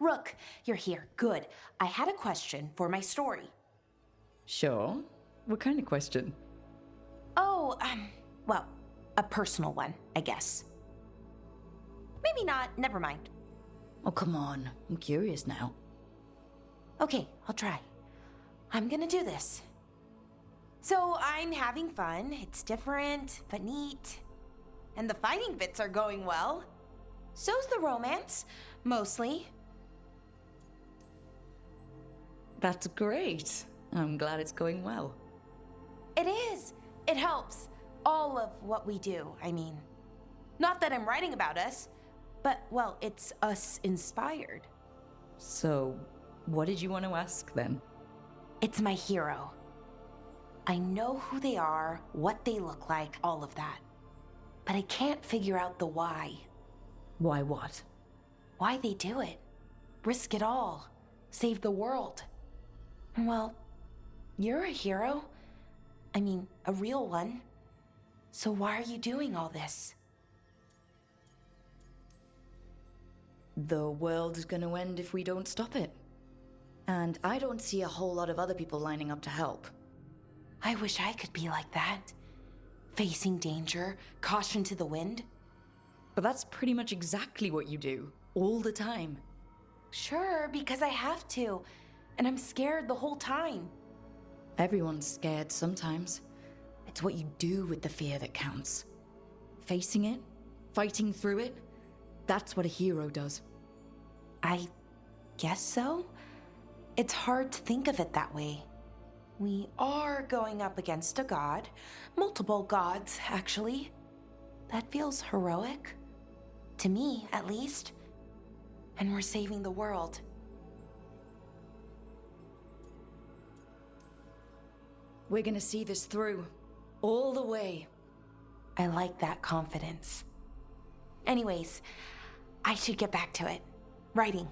Rook, you're here. Good. I had a question for my story. Sure. What kind of question? Oh, well, a personal one, I guess. Maybe not. Never mind. Oh, come on. I'm curious now. Okay, I'll try. I'm gonna do this. So I'm having fun. It's different, but neat. And the fighting bits are going well. So's the romance, mostly. That's great. I'm glad it's going well. It is. It helps. All of what we do, I mean. Not that I'm writing about us, but, well, it's us inspired. So, what did you want to ask then? It's my hero. I know who they are, what they look like, all of that. But I can't figure out the why. Why what? Why they do it. Risk it all. Save the world. Well, you're a hero. I mean, a real one. So why are you doing all this? The world's gonna end if we don't stop it. And I don't see a whole lot of other people lining up to help. I wish I could be like that. Facing danger, caution to the wind. But that's pretty much exactly what you do, all the time. Sure, because I have to. And I'm scared the whole time. Everyone's scared sometimes. It's what you do with the fear that counts. Facing it, fighting through it, that's what a hero does. I guess so. It's hard to think of it that way. We are going up against a god. Multiple gods, actually. That feels heroic. To me, at least. And we're saving the world. We're gonna see this through. All the way. I like that confidence. Anyways, I should get back to it. Writing.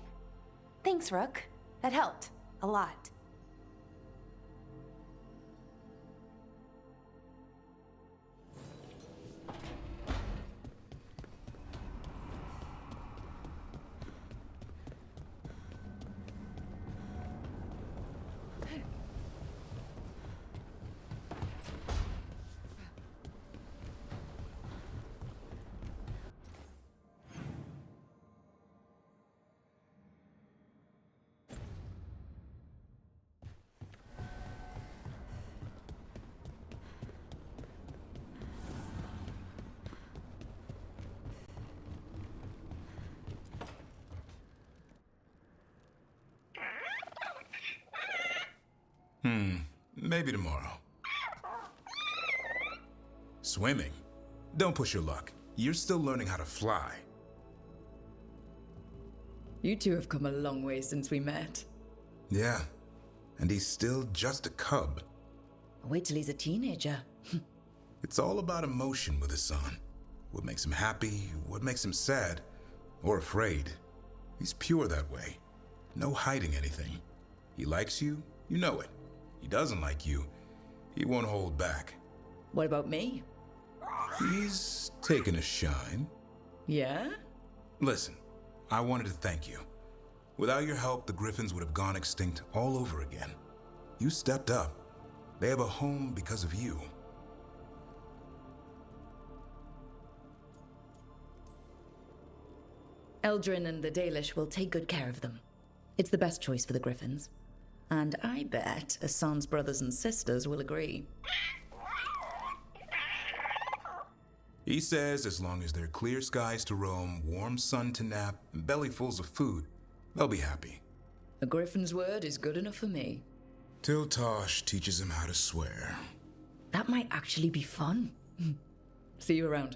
Thanks, Rook. That helped. A lot. Maybe tomorrow. Swimming? Don't push your luck. You're still learning how to fly. You two have come a long way since we met. Yeah, and he's still just a cub. Wait till he's a teenager. It's all about emotion with his son. What makes him happy, what makes him sad, or afraid. He's pure that way. No hiding anything. He likes you, you know it. He doesn't like you, he won't hold back. What about me? He's taken a shine. Yeah? Listen, I wanted to thank you. Without your help, the Griffins would have gone extinct all over again. You stepped up. They have a home because of you. Eldrin and the Dalish will take good care of them. It's the best choice for the Griffins. And I bet Hassan's brothers and sisters will agree. He says as long as there are clear skies to roam, warm sun to nap, and bellyfuls of food, they'll be happy. A Griffin's word is good enough for me. Till Tosh teaches him how to swear. That might actually be fun. See you around.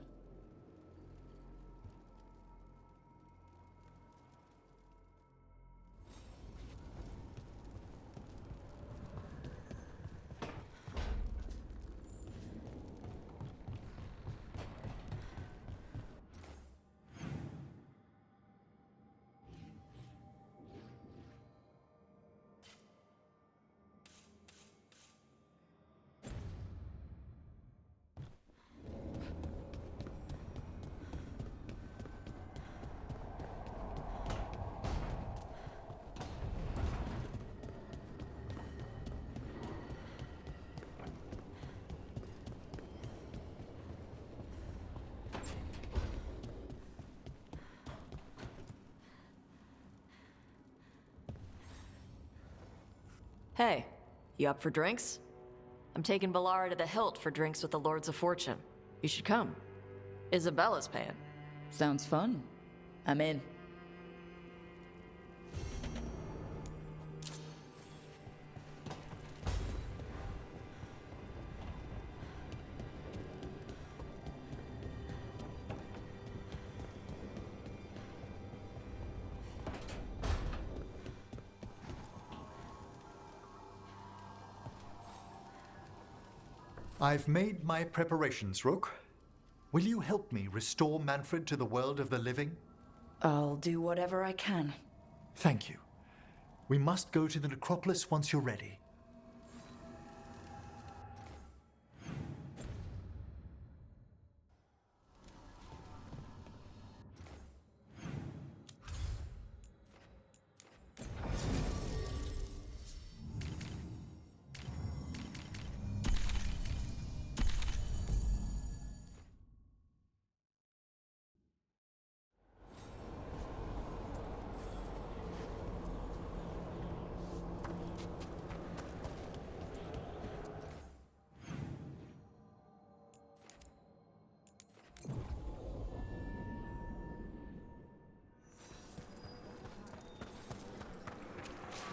Hey, you up for drinks? I'm taking Bellara to the Hilt for drinks with the Lords of Fortune. You should come. Isabella's paying. Sounds fun. I'm in. I've made my preparations, Rook. Will you help me restore Manfred to the world of the living? I'll do whatever I can. Thank you. We must go to the necropolis once you're ready.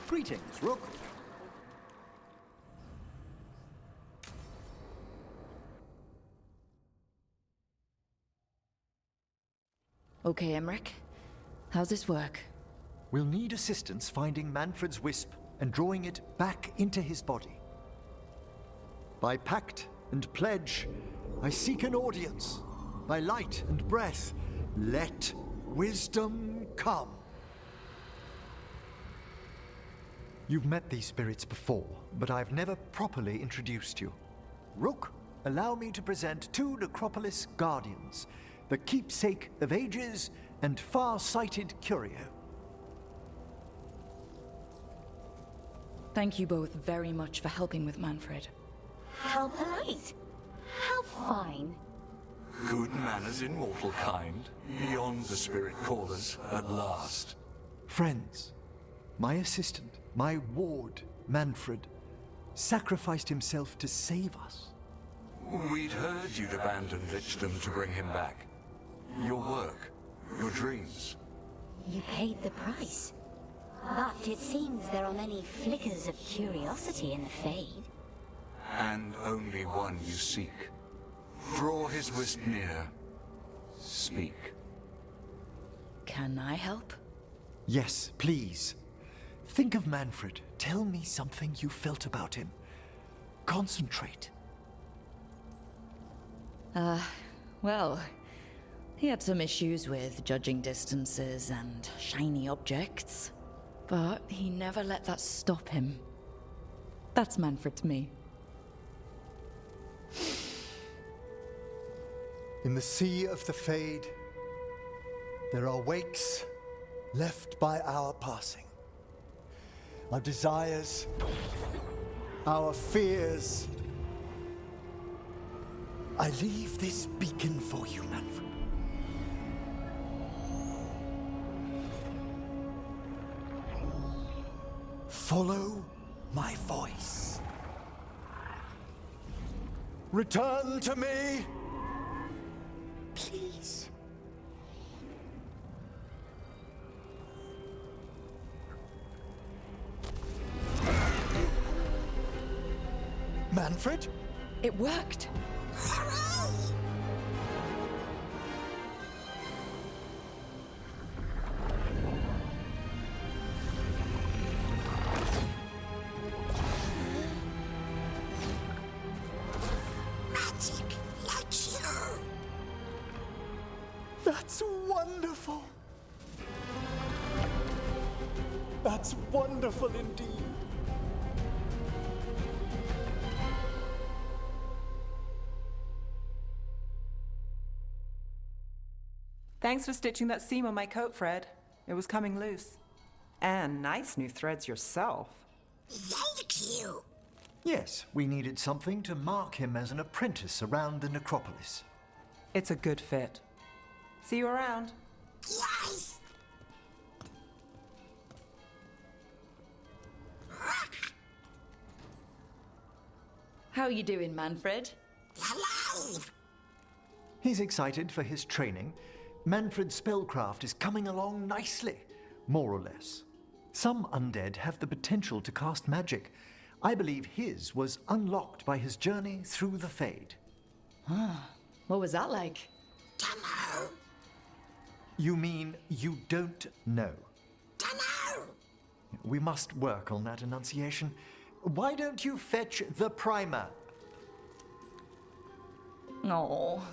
Greetings, Rook. Okay, Emmerich. How's this work? We'll need assistance finding Manfred's wisp and drawing it back into his body. By pact and pledge, I seek an audience. By light and breath, let wisdom come. You've met these spirits before, but I've never properly introduced you. Rook, allow me to present two Necropolis Guardians, the keepsake of ages and far-sighted curio. Thank you both very much for helping with Manfred. How polite. How fine. Good manners in mortal kind, beyond the spirit callers at last. Friends, my assistant, my ward, Manfred, sacrificed himself to save us. We'd heard you'd abandoned Lichdom to bring him back. Your work, your dreams. You paid the price. But it seems there are many flickers of curiosity in the Fade. And only one you seek. Draw his wisp near. Speak. Can I help? Yes, please. Think of Manfred. Tell me something you felt about him. Concentrate. Well, he had some issues with judging distances and shiny objects, but he never let that stop him. That's Manfred to me. In the sea of the Fade, there are wakes left by our passing. Our desires, our fears. I leave this beacon for you, Manfred. Follow my voice. Return to me, please. Manfred? It worked! Magic like you. That's wonderful. That's wonderful indeed. Thanks for stitching that seam on my coat, Fred. It was coming loose. And nice new threads yourself. Thank you. Yes, we needed something to mark him as an apprentice around the necropolis. It's a good fit. See you around. Yes. How are you doing, Manfred? He's excited for his training. Manfred's spellcraft is coming along nicely, more or less. Some undead have the potential to cast magic. I believe his was unlocked by his journey through the Fade. What was that like? Dunno. You mean you don't know? Dunno. We must work on that enunciation. Why don't you fetch the primer? Oh,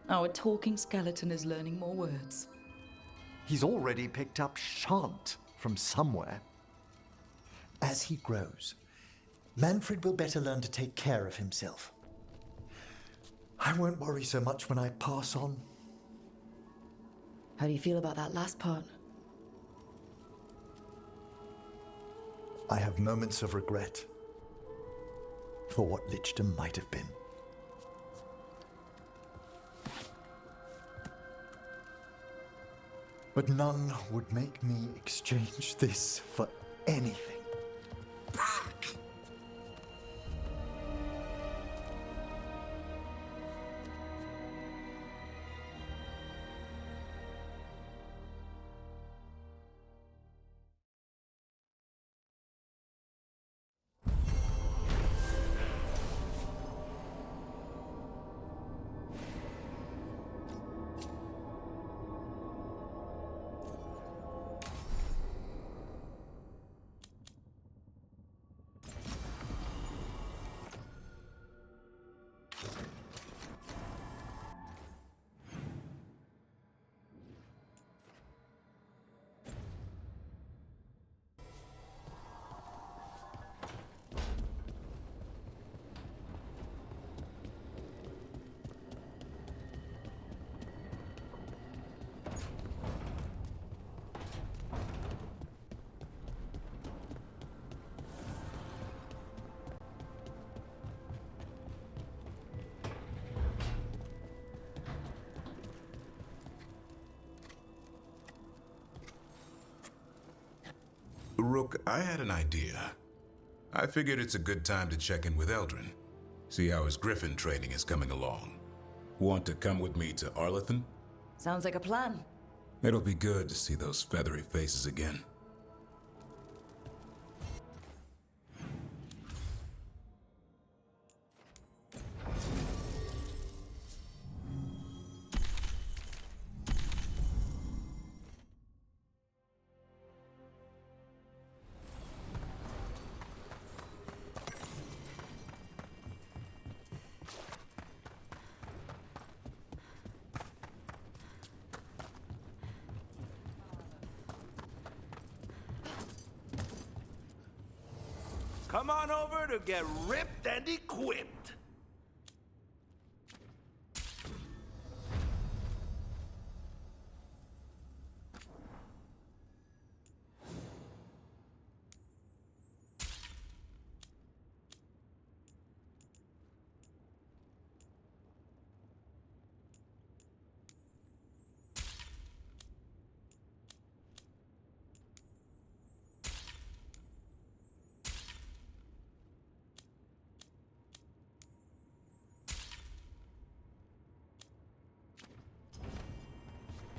our talking skeleton is learning more words. He's already picked up shan't from somewhere. As he grows, Manfred will better learn to take care of himself. I won't worry so much when I pass on. How do you feel about that last part? I have moments of regret for what Lichdom might have been. But none would make me exchange this for anything. Back! Rook, I had an idea. I figured it's a good time to check in with Eldrin, see how his griffin training is coming along. Want to come with me to Arlathan? Sounds like a plan. It'll be good to see those feathery faces again. Come on over to get ripped and equipped.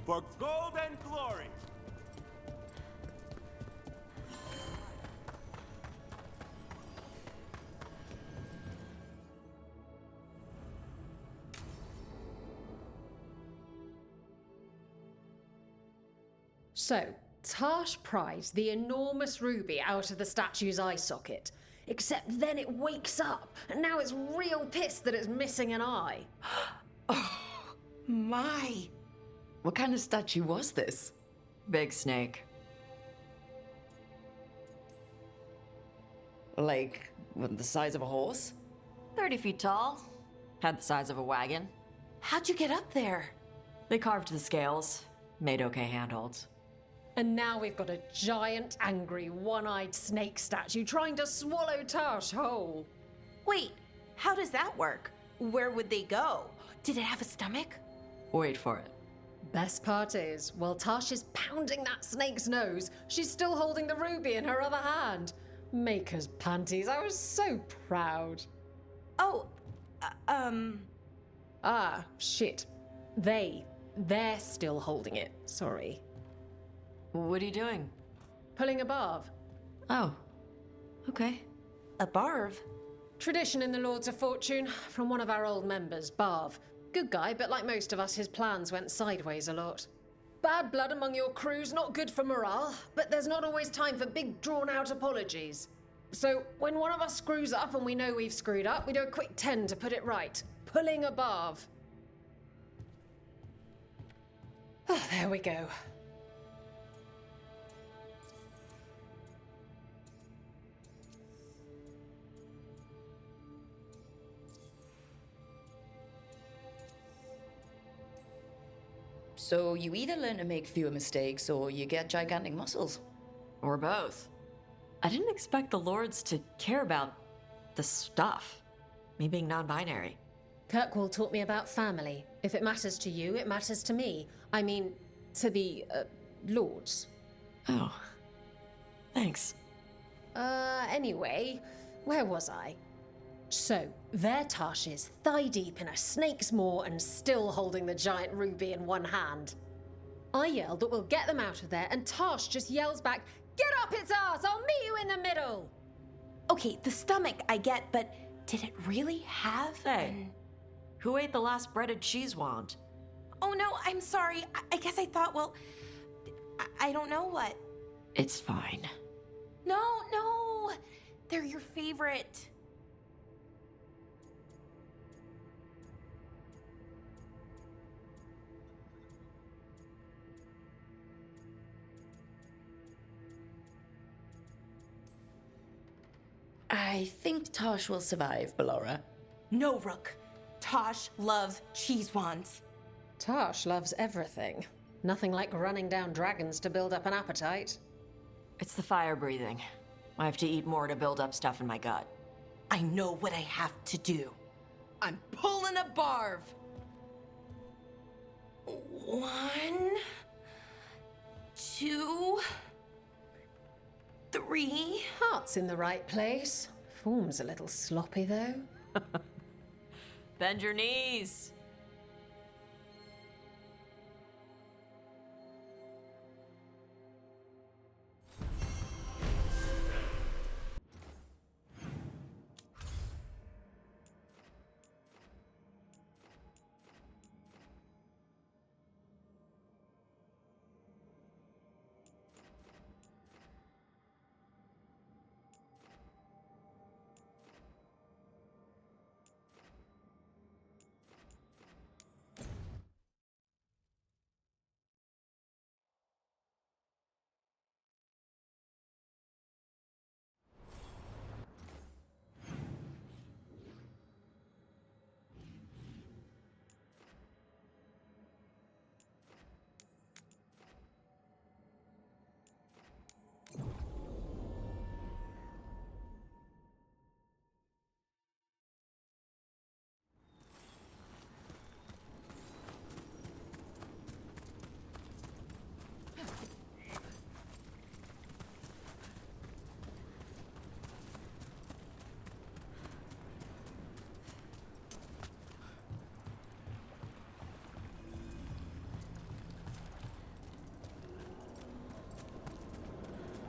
For gold and glory. So, Tarsh prized the enormous ruby out of the statue's eye socket. Except then it wakes up, and now it's real pissed that it's missing an eye. Oh, my. What kind of statue was this? Big snake. Like, what, the size of a horse? 30 feet tall. Had the size of a wagon. How'd you get up there? They carved the scales. Made okay handholds. And now we've got a giant, angry, one-eyed snake statue trying to swallow Tarsh whole. Wait, how does that work? Where would they go? Did it have a stomach? Wait for it. Best part is, while Tarsh is pounding that snake's nose, she's still holding the ruby in her other hand. Maker's panties, I was so proud. Oh, Ah, shit. They're still holding it. Sorry. What are you doing? Pulling a barb. Oh. Okay. a barv. Tradition in the Lords of Fortune from one of our old members, Barv. Good guy, but like most of us, his plans went sideways a lot. Bad blood among your crew's not good for morale, but there's not always time for big, drawn-out apologies. So, when one of us screws up and we know we've screwed up, we do a quick 10 to put it right. Pulling a Barv. Oh, there we go. So you either learn to make fewer mistakes or you get gigantic muscles. Or both. I didn't expect the Lords to care about the stuff. Me being non-binary. Kirkwall taught me about family. If it matters to you, it matters to me. I mean, to the, Lords. Oh. Thanks. Anyway, where was I? So, there Tash is, thigh-deep in a snake's maw and still holding the giant ruby in one hand. I yell that we'll get them out of there, and Tash just yells back, "Get up its ass! I'll meet you in the middle!" Okay, the stomach I get, but did it really have Hey, who ate the last breaded cheese wand? Oh no, I'm sorry. I guess I thought, well, I don't know what. It's fine. No, they're your favorite. I think Tosh will survive, Ballora. No, Rook. Tosh loves cheese wands. Tash loves everything. Nothing like running down dragons to build up an appetite. It's the fire breathing. I have to eat more to build up stuff in my gut. I know what I have to do. I'm pulling a barv. 1, 2, 3. Heart's in the right place. Form's a little sloppy, though. Bend your knees.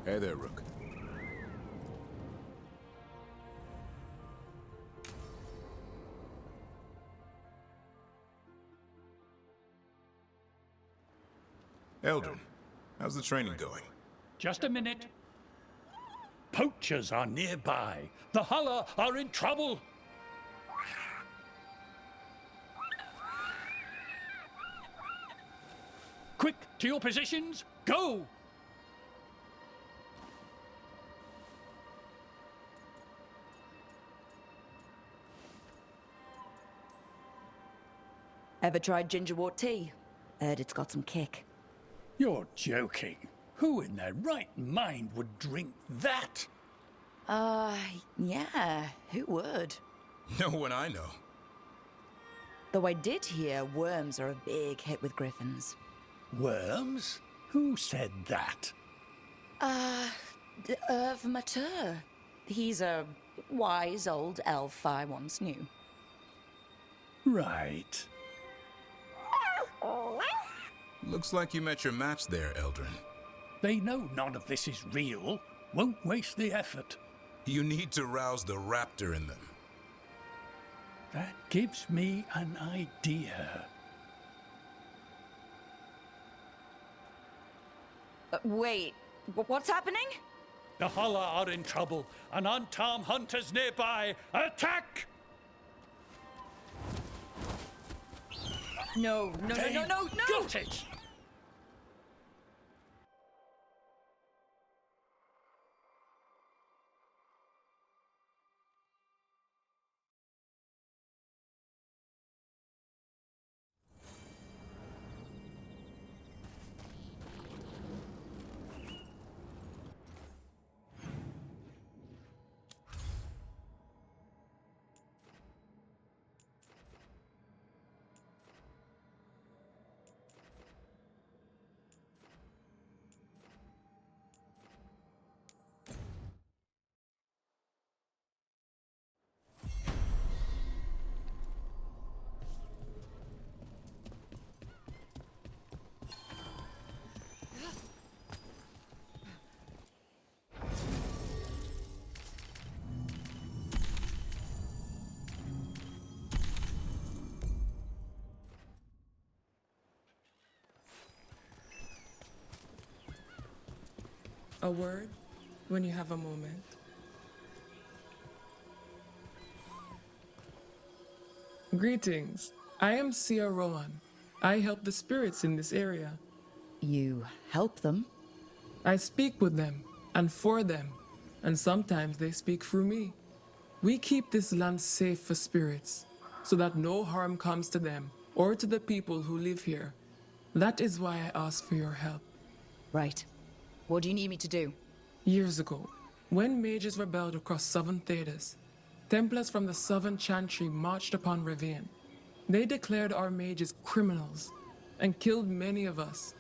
Hey there, Rook. Eldrin, how's the training going? Just a minute. Poachers are nearby. The Hulla are in trouble. Quick, to your positions. Go! Ever tried gingerwort tea? Heard it's got some kick. You're joking. Who in their right mind would drink that? Yeah, who would? No one I know. Though I did hear worms are a big hit with griffins. Worms? Who said that? Irv Mater. He's a wise old elf I once knew. Right. Looks like you met your match there, Eldrin. They know none of this is real. Won't waste the effort. You need to rouse the raptor in them. That gives me an idea. Wait, what's happening? The Hala are in trouble. An unarmed hunters nearby. Attack! No. Got it! A word when you have a moment. Greetings. I am Sia Rowan. I help the spirits in this area. You help them? I speak with them and for them, and sometimes they speak through me. We keep this land safe for spirits, so that no harm comes to them or to the people who live here. That is why I ask for your help. Right. What do you need me to do? Years ago, when mages rebelled across southern Thedas, Templars from the southern Chantry marched upon Ravine. They declared our mages criminals and killed many of us.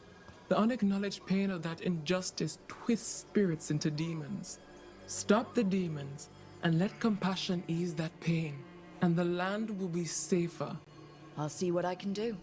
The unacknowledged pain of that injustice twists spirits into demons. Stop the demons and let compassion ease that pain, and the land will be safer. I'll see what I can do.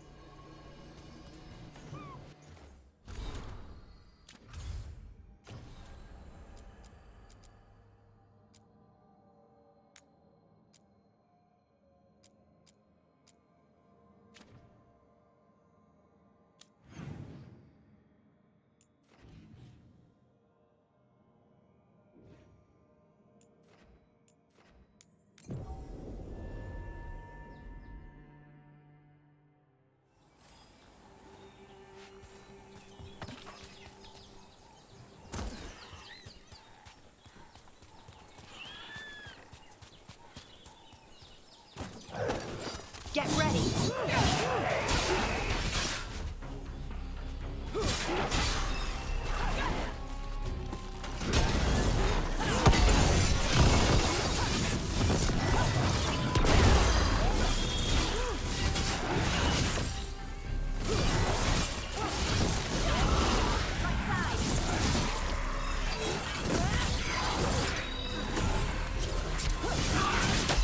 Get ready!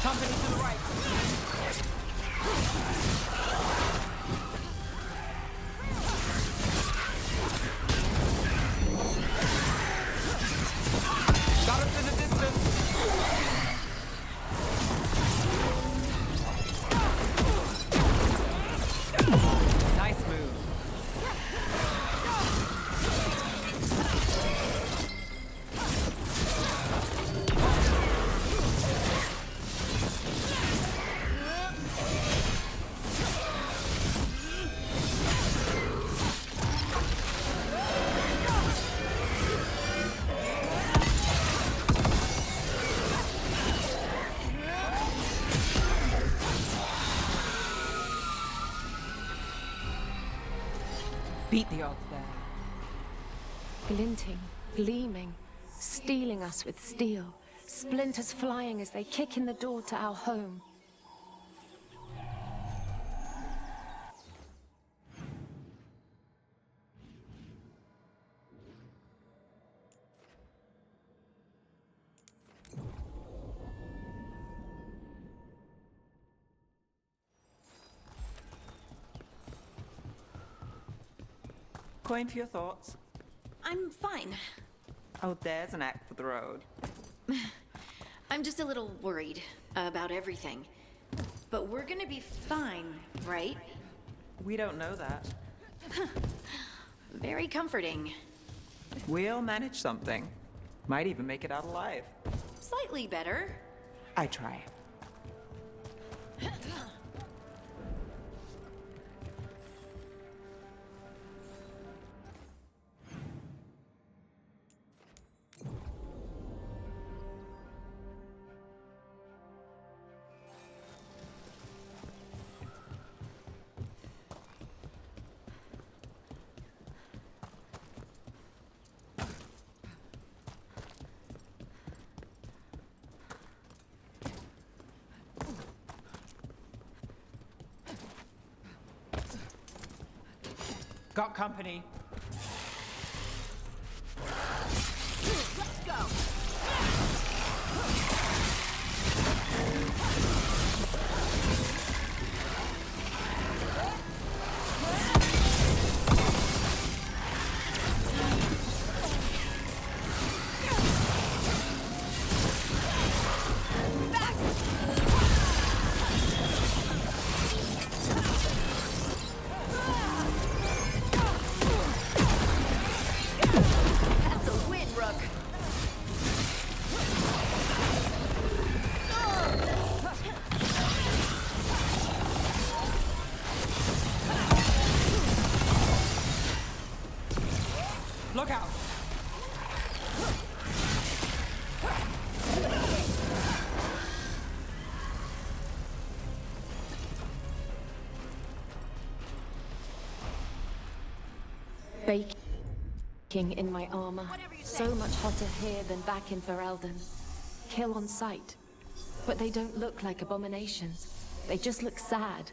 Company to the right. Got us in the distance. Nice move. Beat the odds there. Glinting, gleaming, stealing us with steel, splinters flying as they kick in the door to our home. Coin for your thoughts. I'm fine. Oh, there's an act for the road. I'm just a little worried about everything. But we're gonna be fine, right? We don't know that. Very comforting. We'll manage something. Might even make it out alive. Slightly better. I try. Got company. Let's go. That's a win, Rook. Look out! Baking in my armor. So much hotter here than back in Ferelden. Kill on sight. But they don't look like abominations. They just look sad.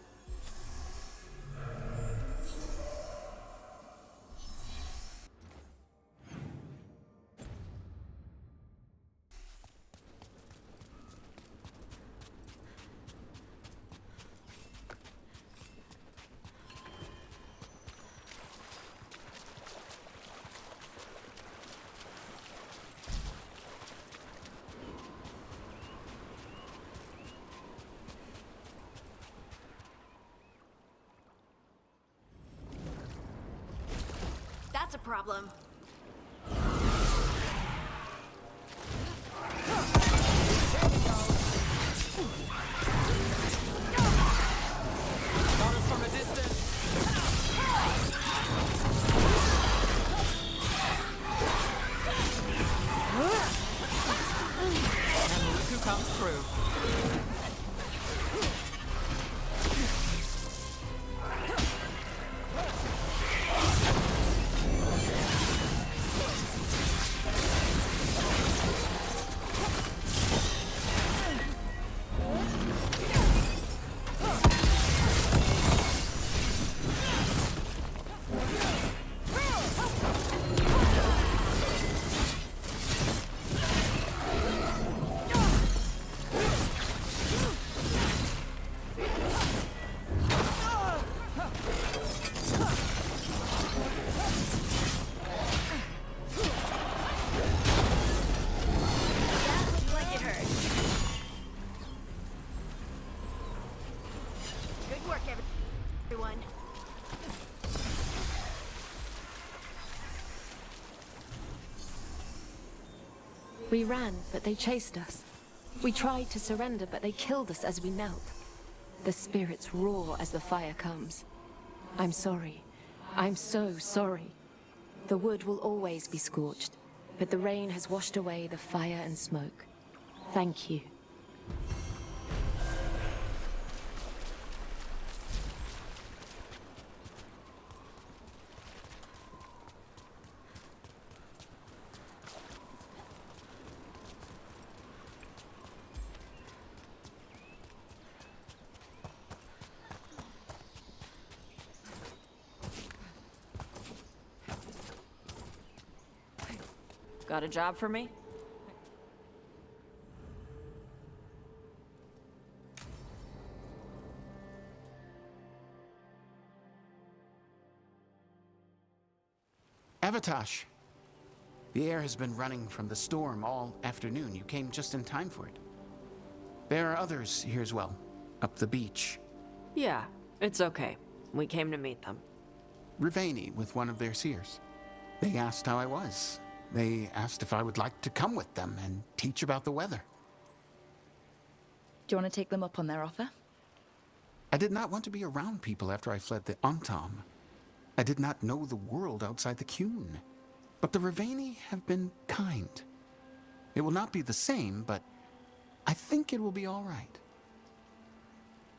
That's a problem. Got us from a distance. And look who comes through. Like it hurt. Good work, everyone. We ran, but they chased us. We tried to surrender, but they killed us as we knelt. The spirits roar as the fire comes. I'm sorry. I'm so sorry. The wood will always be scorched, but the rain has washed away the fire and smoke. Thank you. Got a job for me? Evatosh, the air has been running from the storm all afternoon. You came just in time for it. There are others here as well, up the beach. Yeah, it's okay. We came to meet them. Rivani with one of their seers. They asked how I was. They asked if I would like to come with them and teach about the weather. Do you want to take them up on their offer? I did not want to be around people after I fled the Antam. I did not know the world outside the Qun. But the Rivani have been kind. It will not be the same, but I think it will be all right.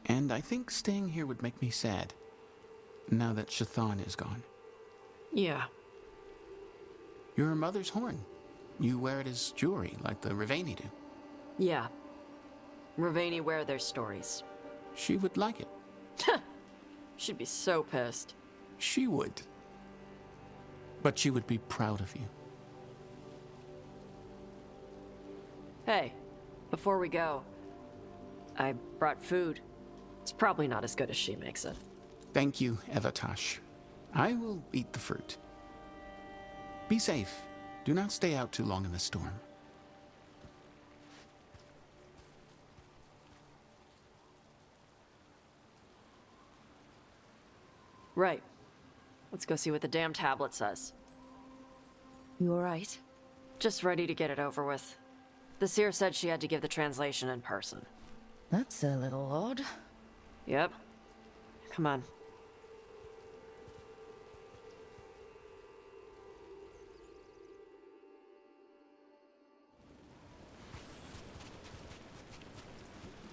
And I think staying here would make me sad, now that Shathan is gone. Yeah. Your mother's horn. You wear it as jewelry, like the Rivani do. Yeah. Rivani wear their stories. She would like it. She'd be so pissed. She would. But she would be proud of you. Hey, before we go, I brought food. It's probably not as good as she makes it. Thank you, Evatosh. I will eat the fruit. Be safe. Do not stay out too long in the storm. Right. Let's go see what the damn tablet says. You alright? Just ready to get it over with. The seer said she had to give the translation in person. That's a little odd. Yep. Come on.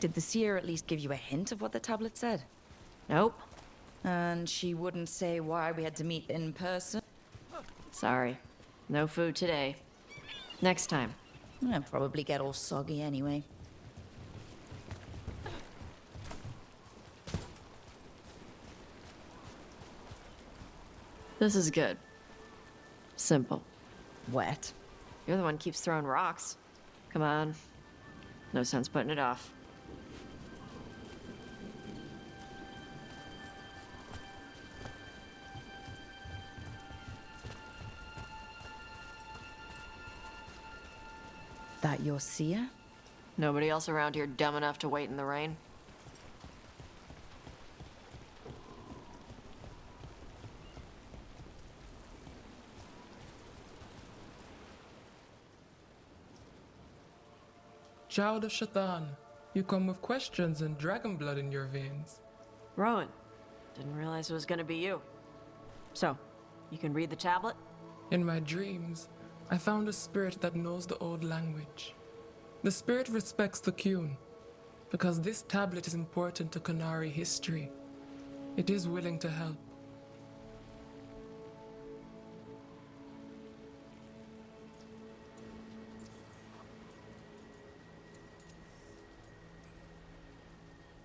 Did the seer at least give you a hint of what the tablet said? Nope. And she wouldn't say why we had to meet in person? Sorry. No food today. Next time. I'll probably get all soggy anyway. This is good. Simple. Wet. You're the one who keeps throwing rocks. Come on. No sense putting it off. That your seer? Nobody else around here dumb enough to wait in the rain? Child of Shathan, you come with questions and dragon blood in your veins. Rowan, didn't realize it was gonna be you. So, you can read the tablet? In my dreams, I found a spirit that knows the old language. The spirit respects the Qun, because this tablet is important to Qunari history. It is willing to help.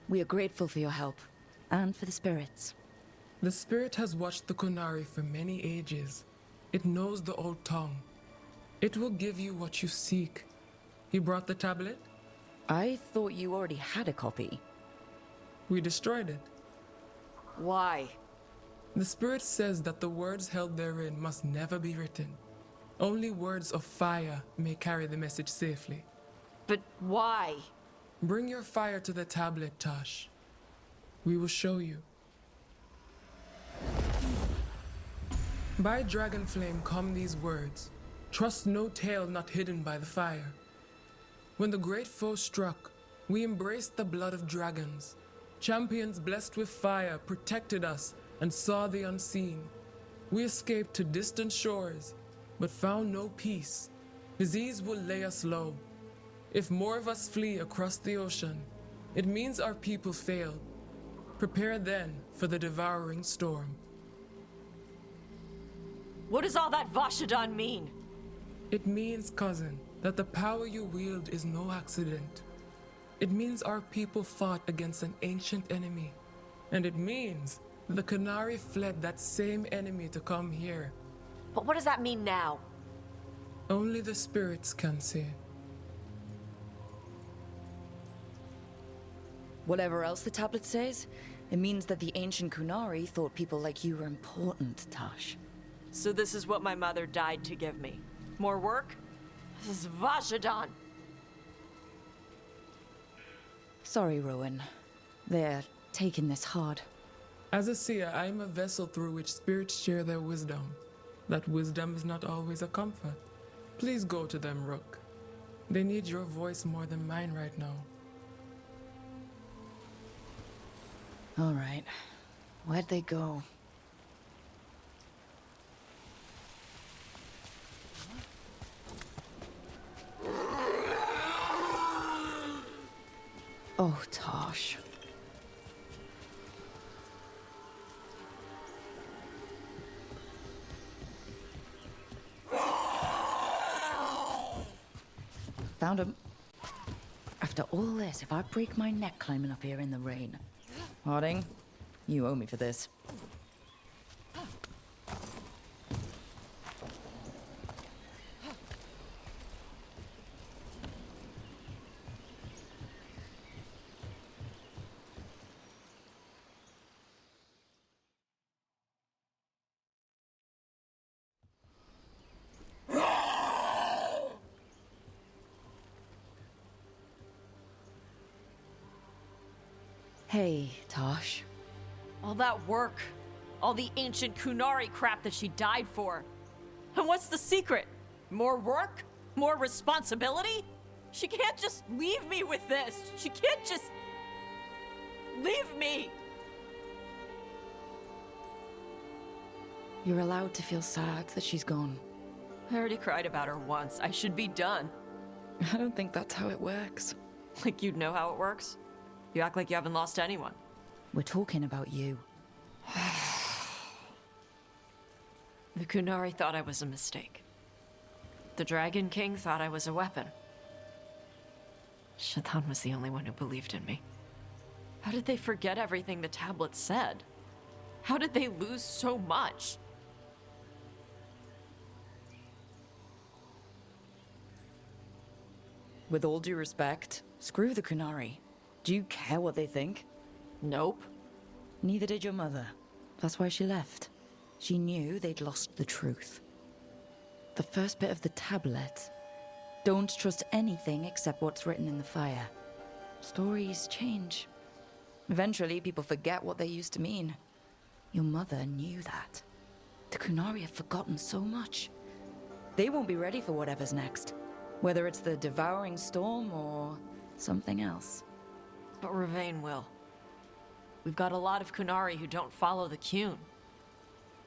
We are grateful for your help, and for the spirits. The spirit has watched the Qunari for many ages. It knows the old tongue. It will give you what you seek. He brought the tablet? I thought you already had a copy. We destroyed it. Why? The spirit says that the words held therein must never be written. Only words of fire may carry the message safely. But why? Bring your fire to the tablet, Tosh. We will show you. By dragon flame come these words. Trust no tale not hidden by the fire. When the great foe struck, we embraced the blood of dragons. Champions blessed with fire protected us and saw the unseen. We escaped to distant shores, but found no peace. Disease will lay us low. If more of us flee across the ocean, it means our people failed. Prepare then for the devouring storm. What does all that Vashadan mean? It means, cousin, that the power you wield is no accident. It means our people fought against an ancient enemy. And it means the Qunari fled that same enemy to come here. But what does that mean now? Only the spirits can say. Whatever else the tablet says, it means that the ancient Qunari thought people like you were important, Tosh. So this is what my mother died to give me. More work? This is Vashadan. Sorry, Rowan. They're taking this hard. As a seer, I am a vessel through which spirits share their wisdom. That wisdom is not always a comfort. Please go to them, Rook. They need your voice more than mine right now. All right. Where'd they go? Oh, Tosh. Found him. After all this, if I break my neck climbing up here in the rain. Harding, you owe me for this. Hey, Tosh. All that work. All the ancient Kunari crap that she died for. And what's the secret? More work? More responsibility? She can't just leave me with this. She can't just... leave me. You're allowed to feel sad that she's gone. I already cried about her once. I should be done. I don't think that's how it works. Like you'd know how it works? You act like you haven't lost anyone. We're talking about you. The Kunari thought I was a mistake. The Dragon King thought I was a weapon. Shathan was the only one who believed in me. How did they forget everything the tablet said? How did they lose so much? With all due respect, screw the Kunari. Do you care what they think? Nope. Neither did your mother. That's why she left. She knew they'd lost the truth. The first bit of the tablet. Don't trust anything except what's written in the fire. Stories change. Eventually, people forget what they used to mean. Your mother knew that. The Kunari have forgotten so much. They won't be ready for whatever's next. Whether it's the devouring storm or something else. But Ravain will. We've got a lot of Kunari who don't follow the Qun.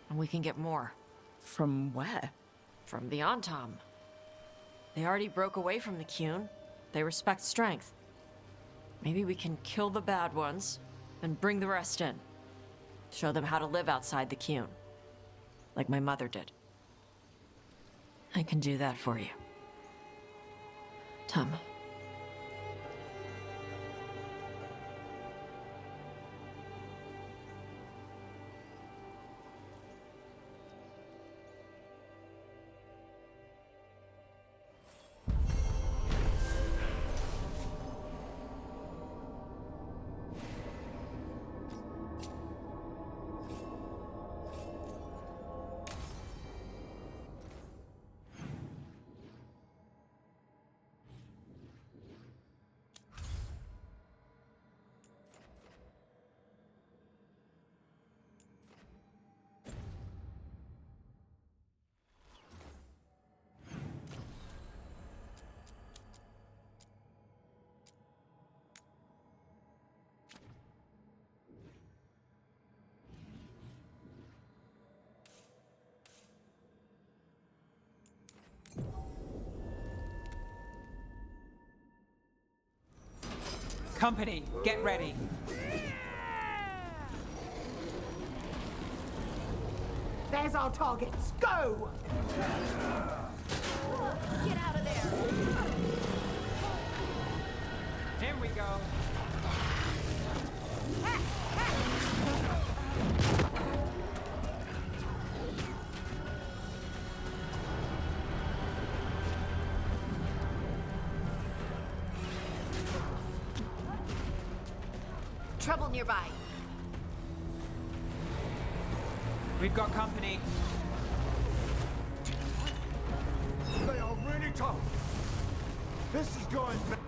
And we can get more. From where? From the Antam. They already broke away from the Qun. They respect strength. Maybe we can kill the bad ones, and bring the rest in. Show them how to live outside the Qun. Like my mother did. I can do that for you. Tom. Company, get ready. There's our targets. Go! Get out of there! Here we go. Trouble nearby. We've got company. This is going back.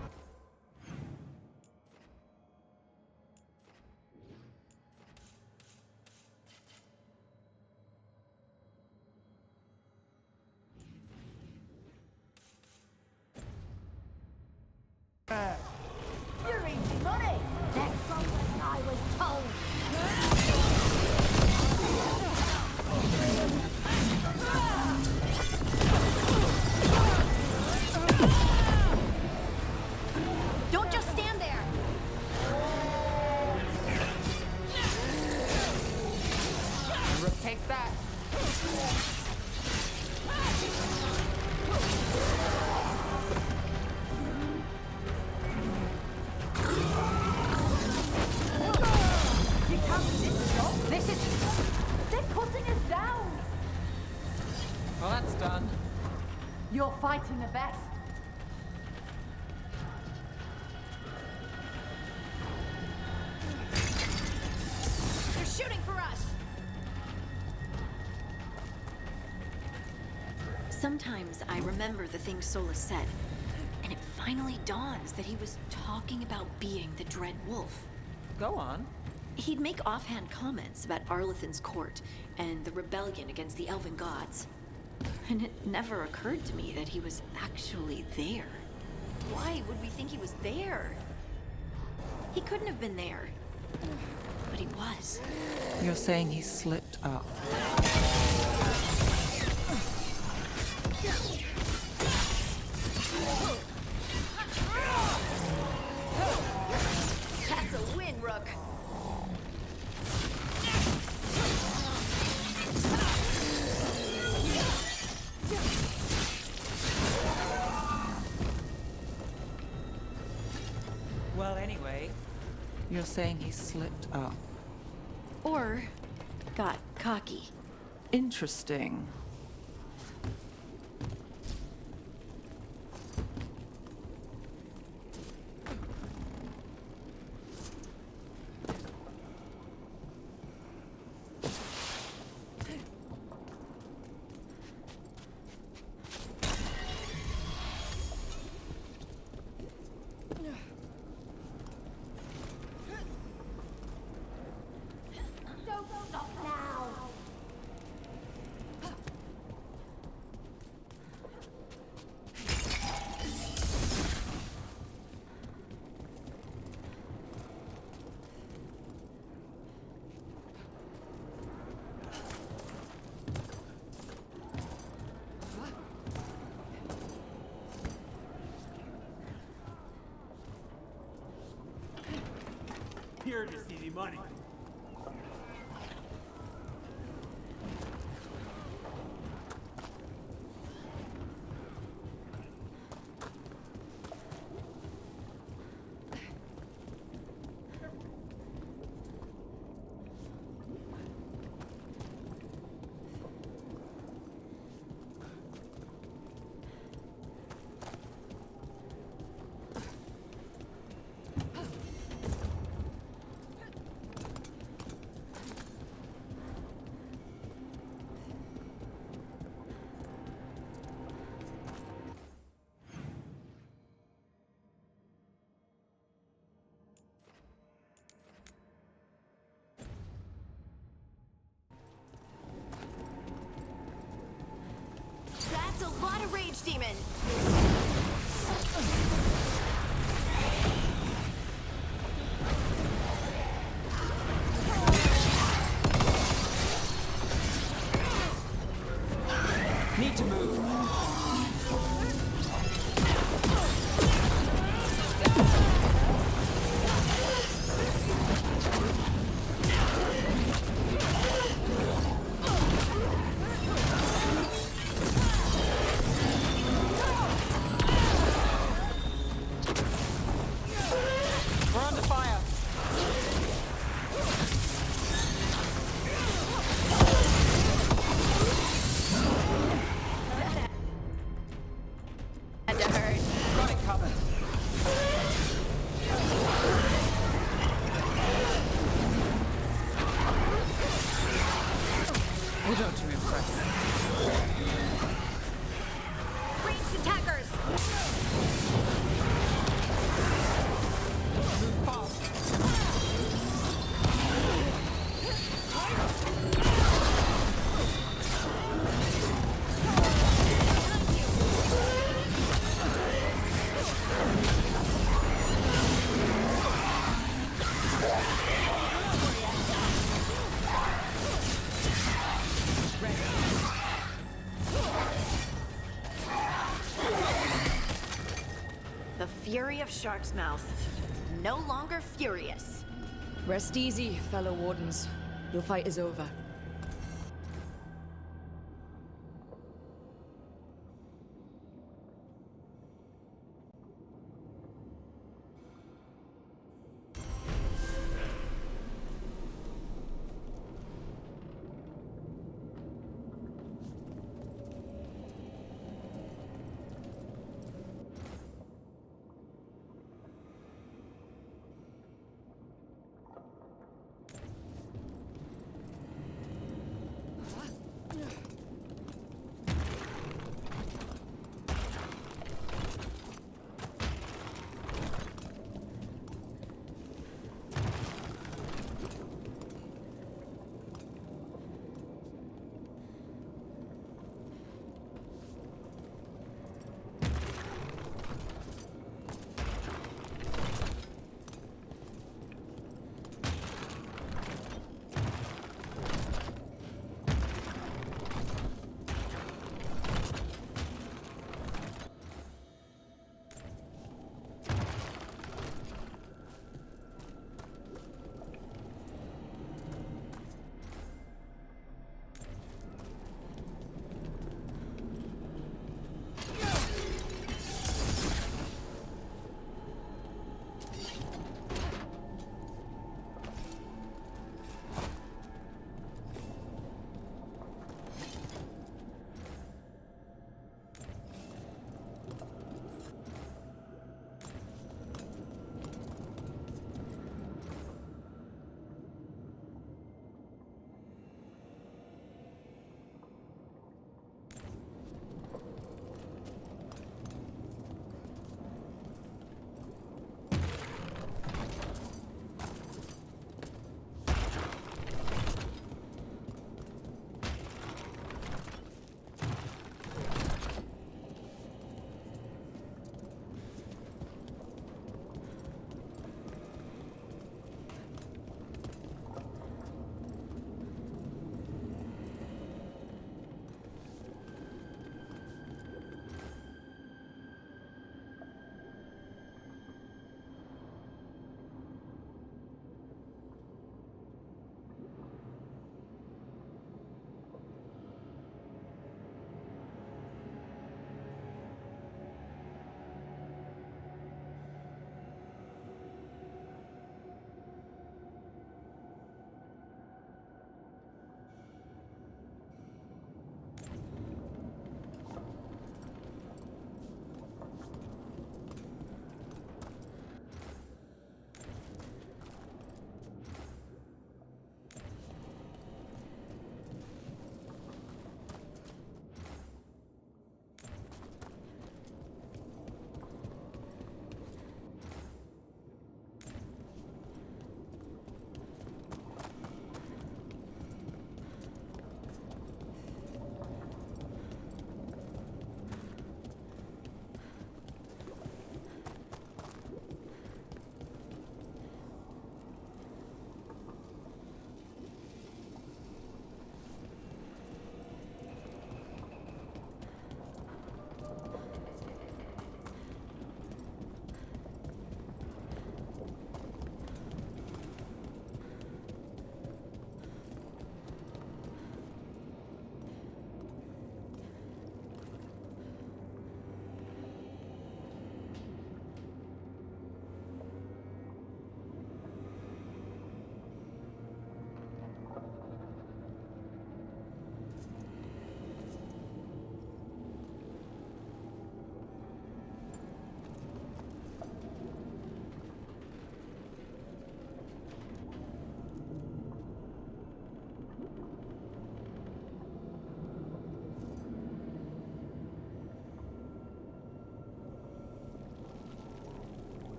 You're easy money. Let's go when I was told. Don't just stand there! Rook takes that. You can't stop. This is... They're cutting us down. Well, that's done. You're fighting the best. They're shooting for us! Sometimes I remember the things Solus said, and it finally dawns that he was talking about being the Dread Wolf. Go on. He'd make offhand comments about Arlethan's court and the rebellion against the elven gods. And it never occurred to me that he was actually there. Why would we think he was there? He couldn't have been there. But he was. You're saying he slipped up. That's a win, Rook. Well, anyway, you're saying he slipped up. Or got cocky. Interesting. Don't stop now. Here to see the money. That's a lot of rage, demon. Need to move. the fury of Shark's Mouth. No longer furious. Rest easy, fellow wardens. Your fight is over.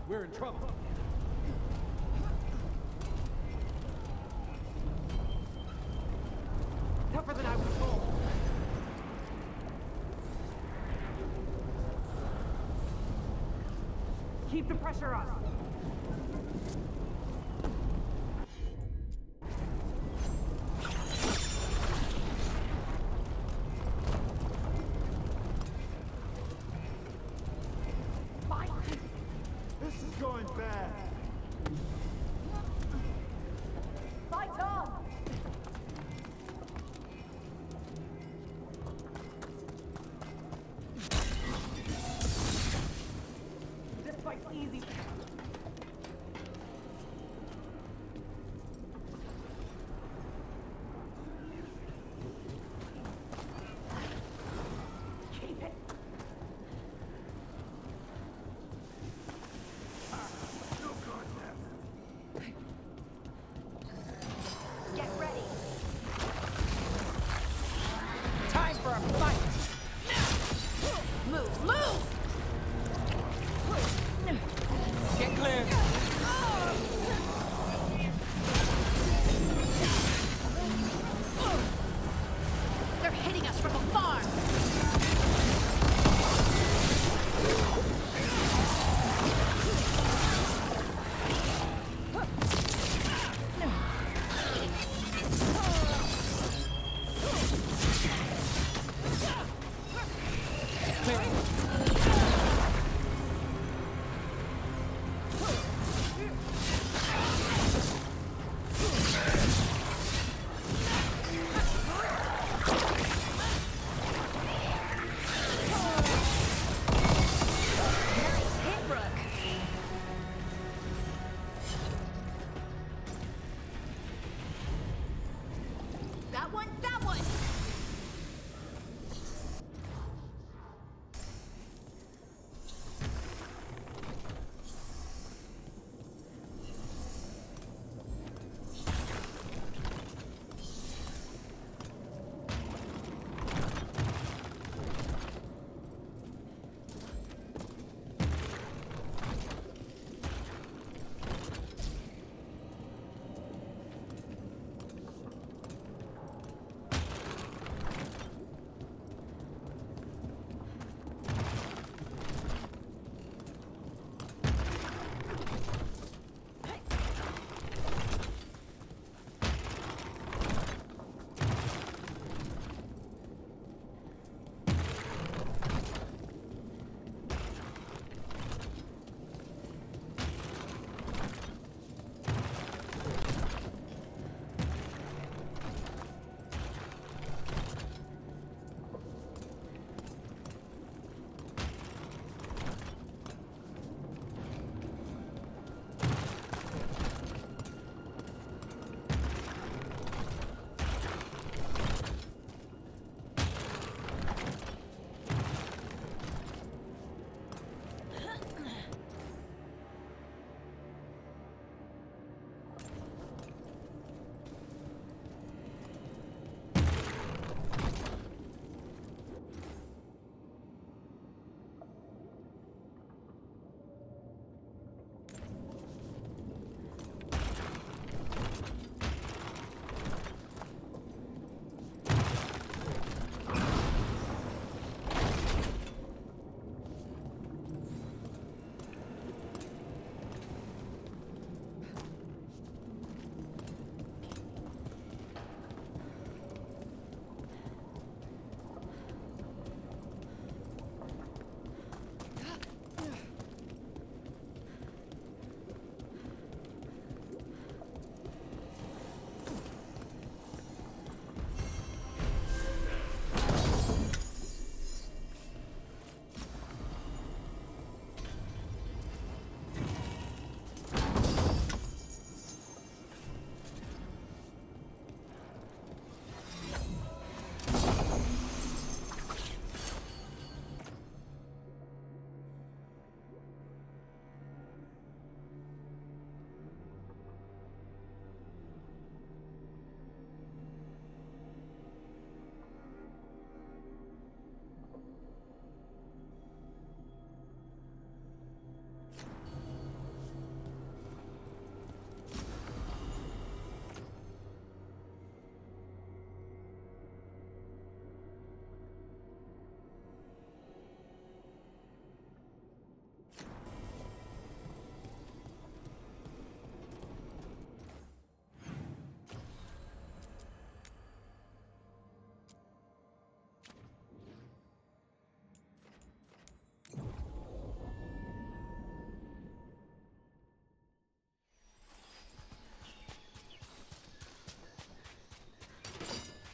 We're in trouble. Tougher than I was told. Keep the pressure up. This is going bad. Fight on! This fight's easy.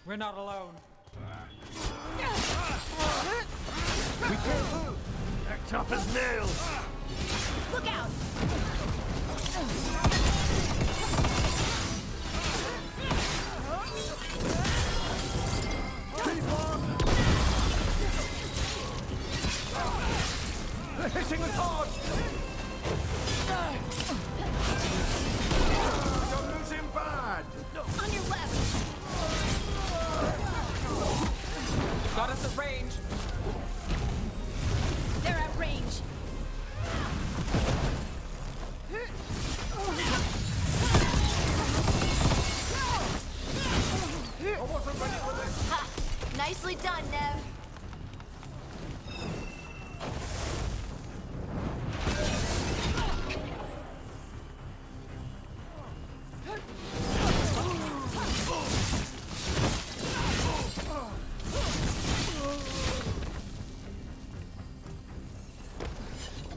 We're not alone. We can't move. They're tough as nails. Look out! They're hitting us hard. You're losing bad. On your left! Got us at range. They're at range. I wasn't ready for this. Ha! Nicely done, Nev.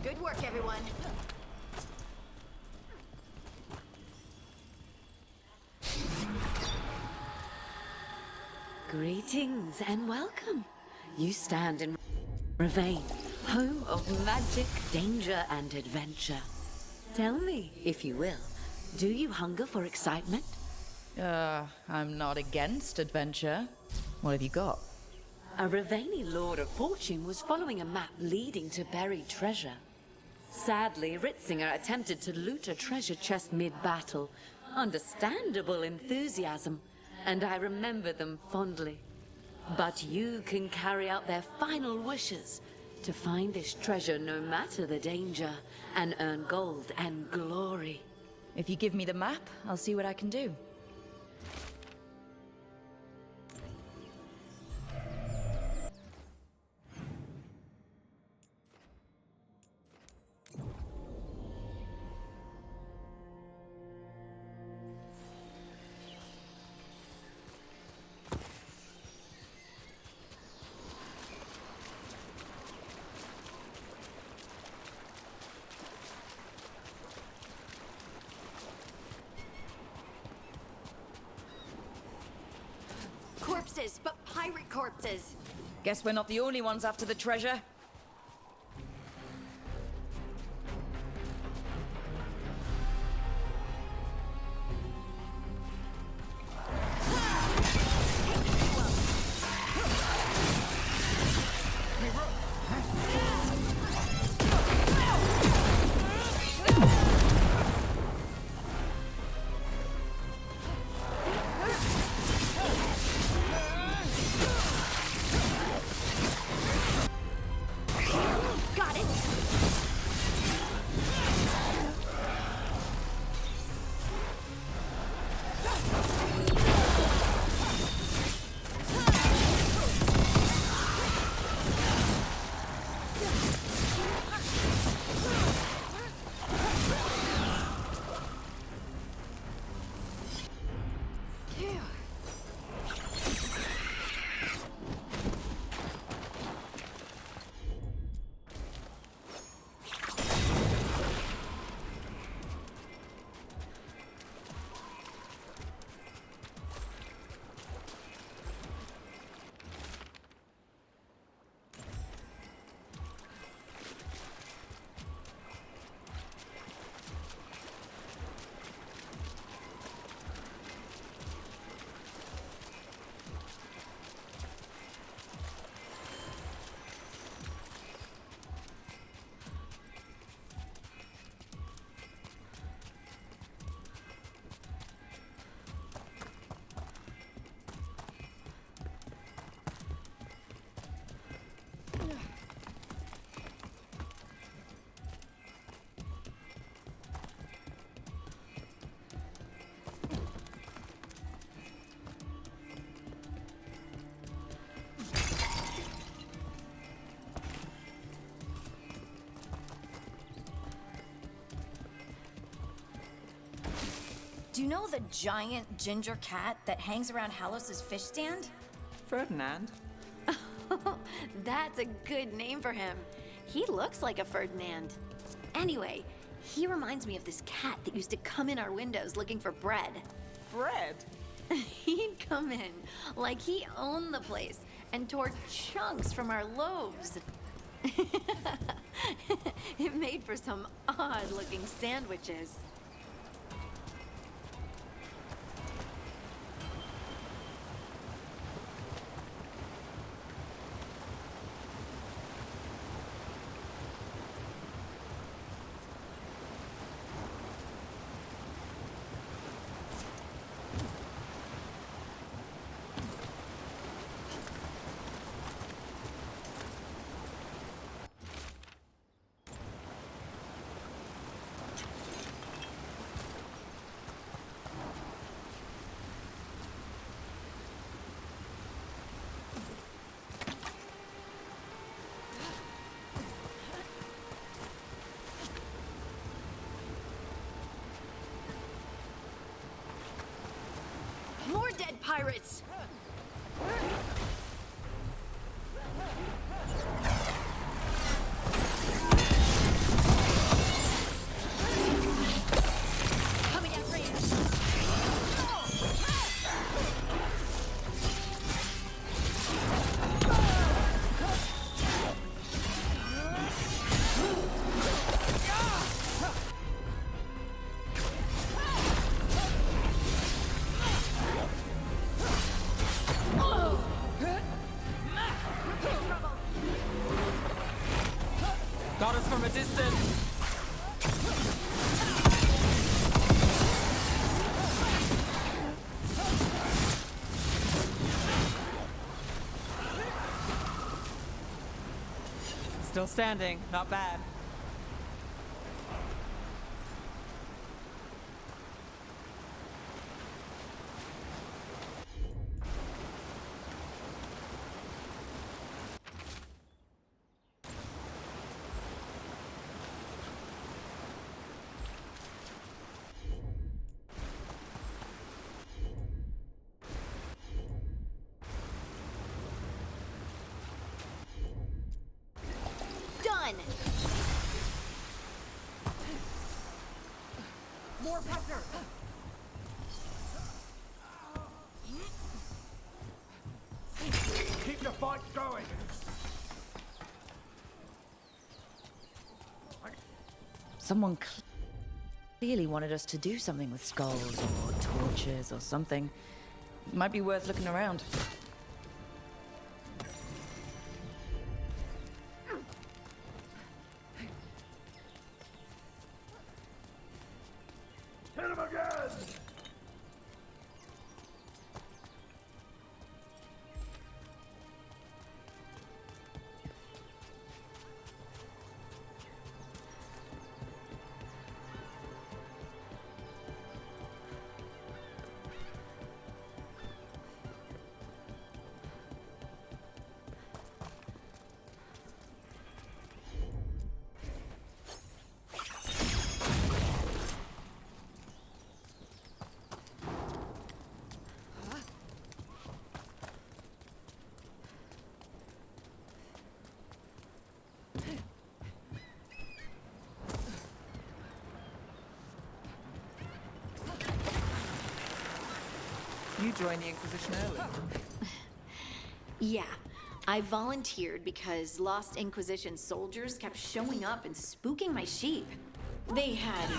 Good work, everyone. Greetings and welcome. You stand in Ravane, home of magic, danger, and adventure. Tell me, if you will, do you hunger for excitement? I'm not against adventure. What have you got? A Ravani Lord of Fortune was following a map leading to buried treasure. Sadly, Ritzinger attempted to loot a treasure chest mid-battle. Understandable enthusiasm, and I remember them fondly. But you can carry out their final wishes to find this treasure no matter the danger, and earn gold and glory. If you give me the map, I'll see what I can do. Corpses, but pirate corpses. Guess we're not the only ones after the treasure. Got it. Do you know the giant ginger cat that hangs around Halos's fish stand? Ferdinand. That's a good name for him. He looks like a Ferdinand. Anyway, he reminds me of this cat that used to come in our windows looking for bread. Bread? He'd come in like he owned the place and tore chunks from our loaves. It made for some odd-looking sandwiches. More dead pirates! Coming at range! Got us from a distance. Still standing, not bad. Done! More pressure! Keep the fight going! Someone clearly wanted us to do something with skulls or torches or something. Might be worth looking around. Hit him again! You joined the Inquisition early. Yeah, I volunteered because Lost Inquisition soldiers kept showing up and spooking my sheep. They had...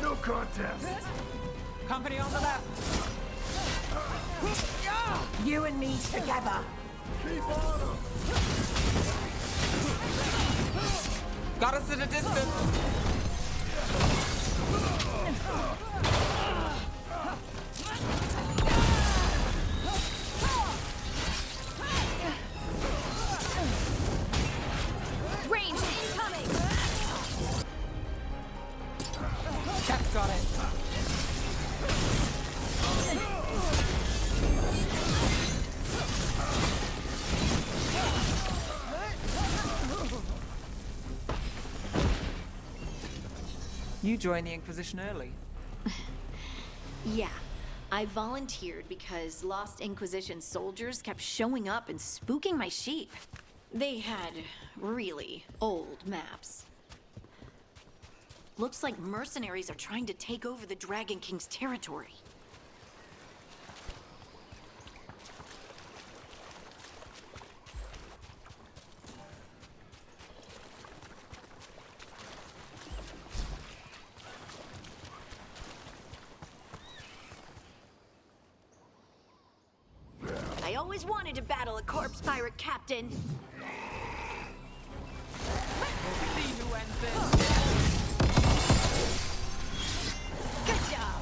No contest! Company on the left! You and me together! Keep on him! Got us at a distance! Range incoming! Cap's got it! You joined the Inquisition early. Yeah. I volunteered because Lost Inquisition soldiers kept showing up and spooking my sheep. They had really old maps. Looks like mercenaries are trying to take over the Dragon King's territory. I always wanted to battle a corpse pirate captain. Good job.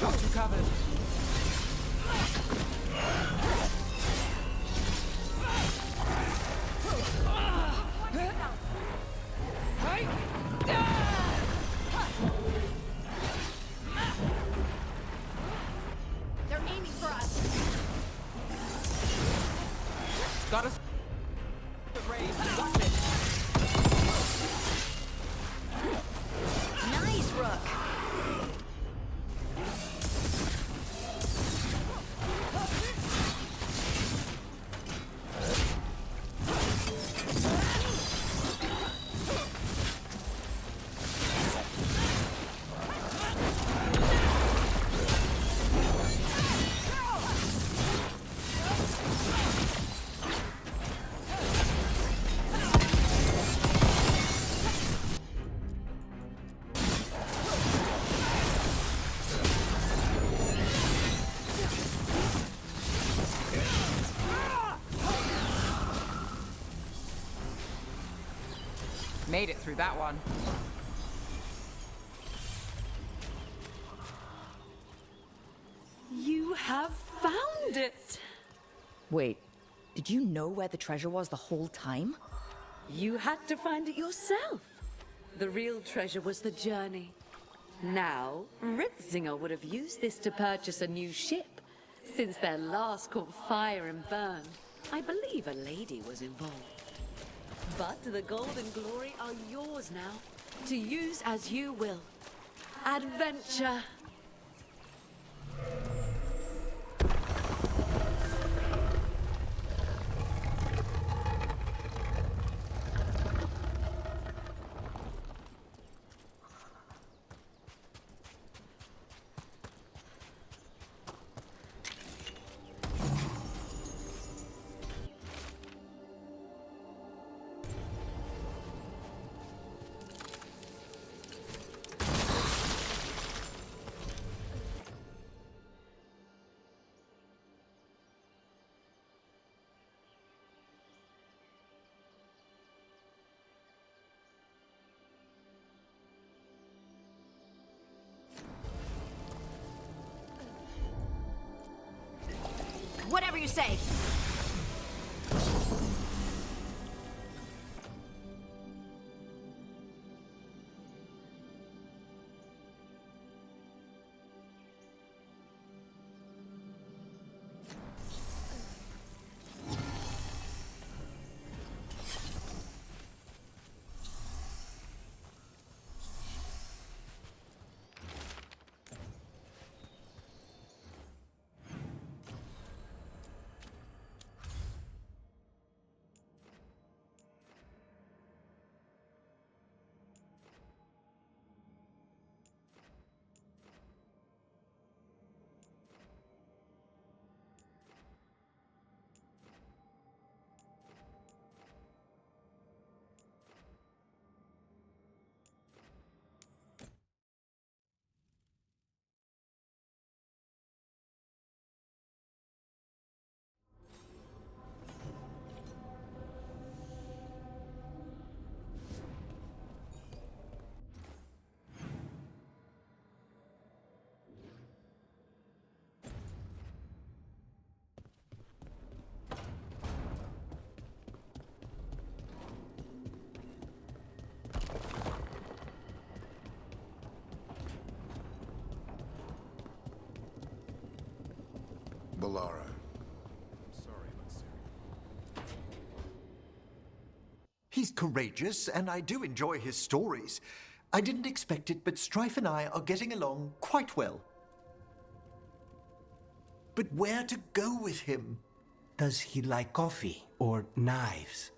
Got you covered. They're aiming for us. Got us. Watch it. Nice, Rook. Made it through that one. You have found it! Wait, did you know where the treasure was the whole time? You had to find it yourself. The real treasure was the journey. Now, Ritzinger would have used this to purchase a new ship, since their last caught fire and burned. I believe a lady was involved. But the gold and glory are yours now, to use as you will. Adventure! Whatever you say. Balara. Sorry, but serious. He's courageous, and I do enjoy his stories. I didn't expect it, but Strife and I are getting along quite well. But where to go with him? Does he like coffee or knives?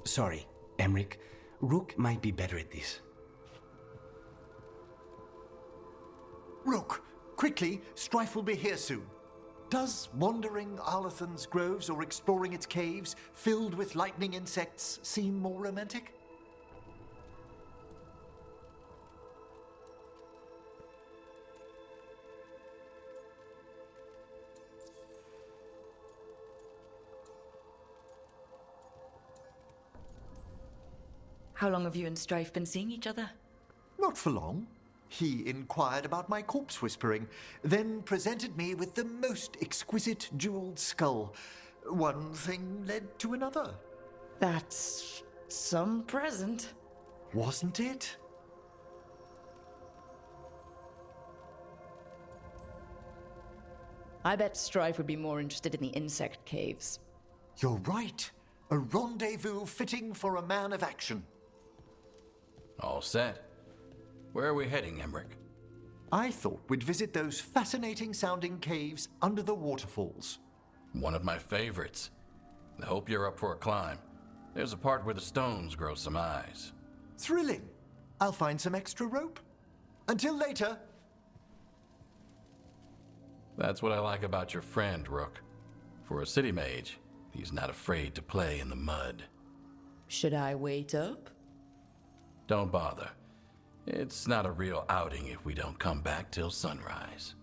Sorry, Emric. Rook might be better at this. Rook, quickly, Strife will be here soon. Does wandering Arlathan's groves or exploring its caves, filled with lightning insects, seem more romantic? How long have you and Strife been seeing each other? Not for long. He inquired about my corpse whispering, then presented me with the most exquisite jeweled skull. One thing led to another. That's some present. Wasn't it? I bet Strife would be more interested in the insect caves. You're right. A rendezvous fitting for a man of action. All set. Where are we heading, Emric? I thought we'd visit those fascinating-sounding caves under the waterfalls. One of my favorites. I hope you're up for a climb. There's a part where the stones grow some eyes. Thrilling. I'll find some extra rope. Until later. That's what I like about your friend, Rook. For a city mage, he's not afraid to play in the mud. Should I wait up? Don't bother. It's not a real outing if we don't come back till sunrise.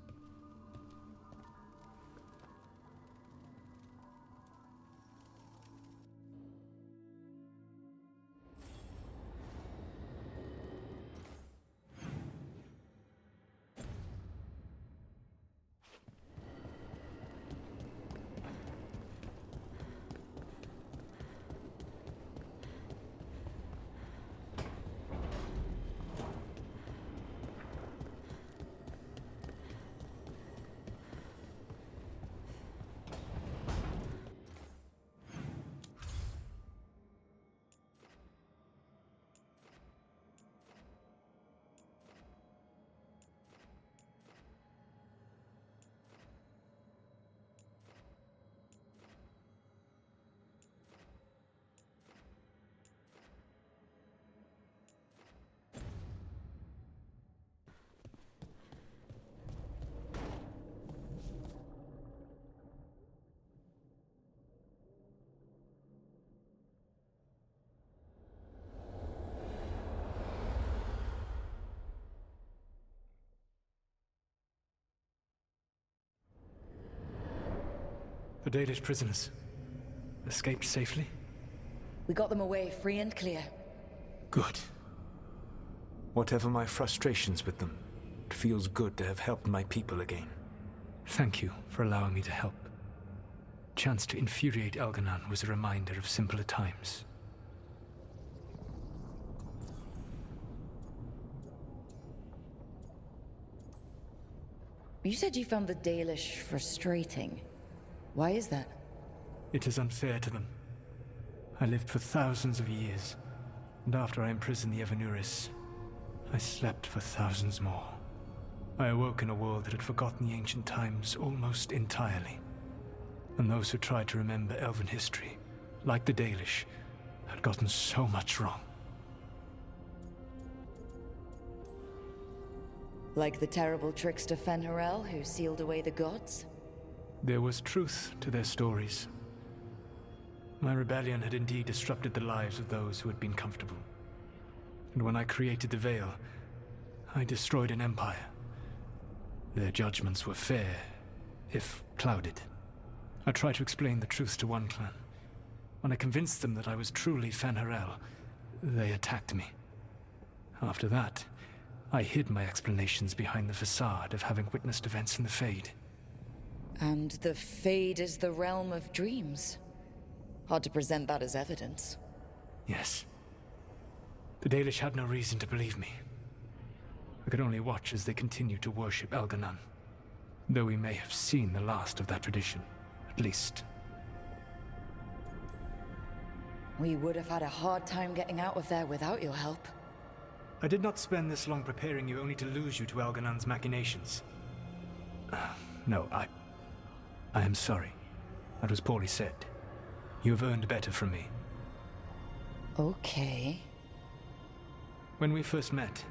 The Dalish prisoners escaped safely? We got them away free and clear. Good. Whatever my frustrations with them, it feels good to have helped my people again. Thank you for allowing me to help. Chance to infuriate Elganon was a reminder of simpler times. You said you found the Dalish frustrating. Why is that? It is unfair to them. I lived for thousands of years, and after I imprisoned the Evanuris, I slept for thousands more. I awoke in a world that had forgotten the ancient times almost entirely. And those who tried to remember Elven history, like the Dalish, had gotten so much wrong. Like the terrible trickster Fen'Harel who sealed away the gods? There was truth to their stories. My rebellion had indeed disrupted the lives of those who had been comfortable. And when I created the Veil, I destroyed an empire. Their judgments were fair, if clouded. I tried to explain the truth to one clan. When I convinced them that I was truly Fen'Harel, they attacked me. After that, I hid my explanations behind the facade of having witnessed events in the Fade. And the Fade is the realm of dreams. Hard to present that as evidence. Yes. The Dalish had no reason to believe me. I could only watch as they continued to worship Elganon. Though we may have seen the last of that tradition, at least. We would have had a hard time getting out of there without your help. I did not spend this long preparing you only to lose you to Algernon's machinations. No, I am sorry. That was poorly said. You have earned better from me. Okay. When we first met,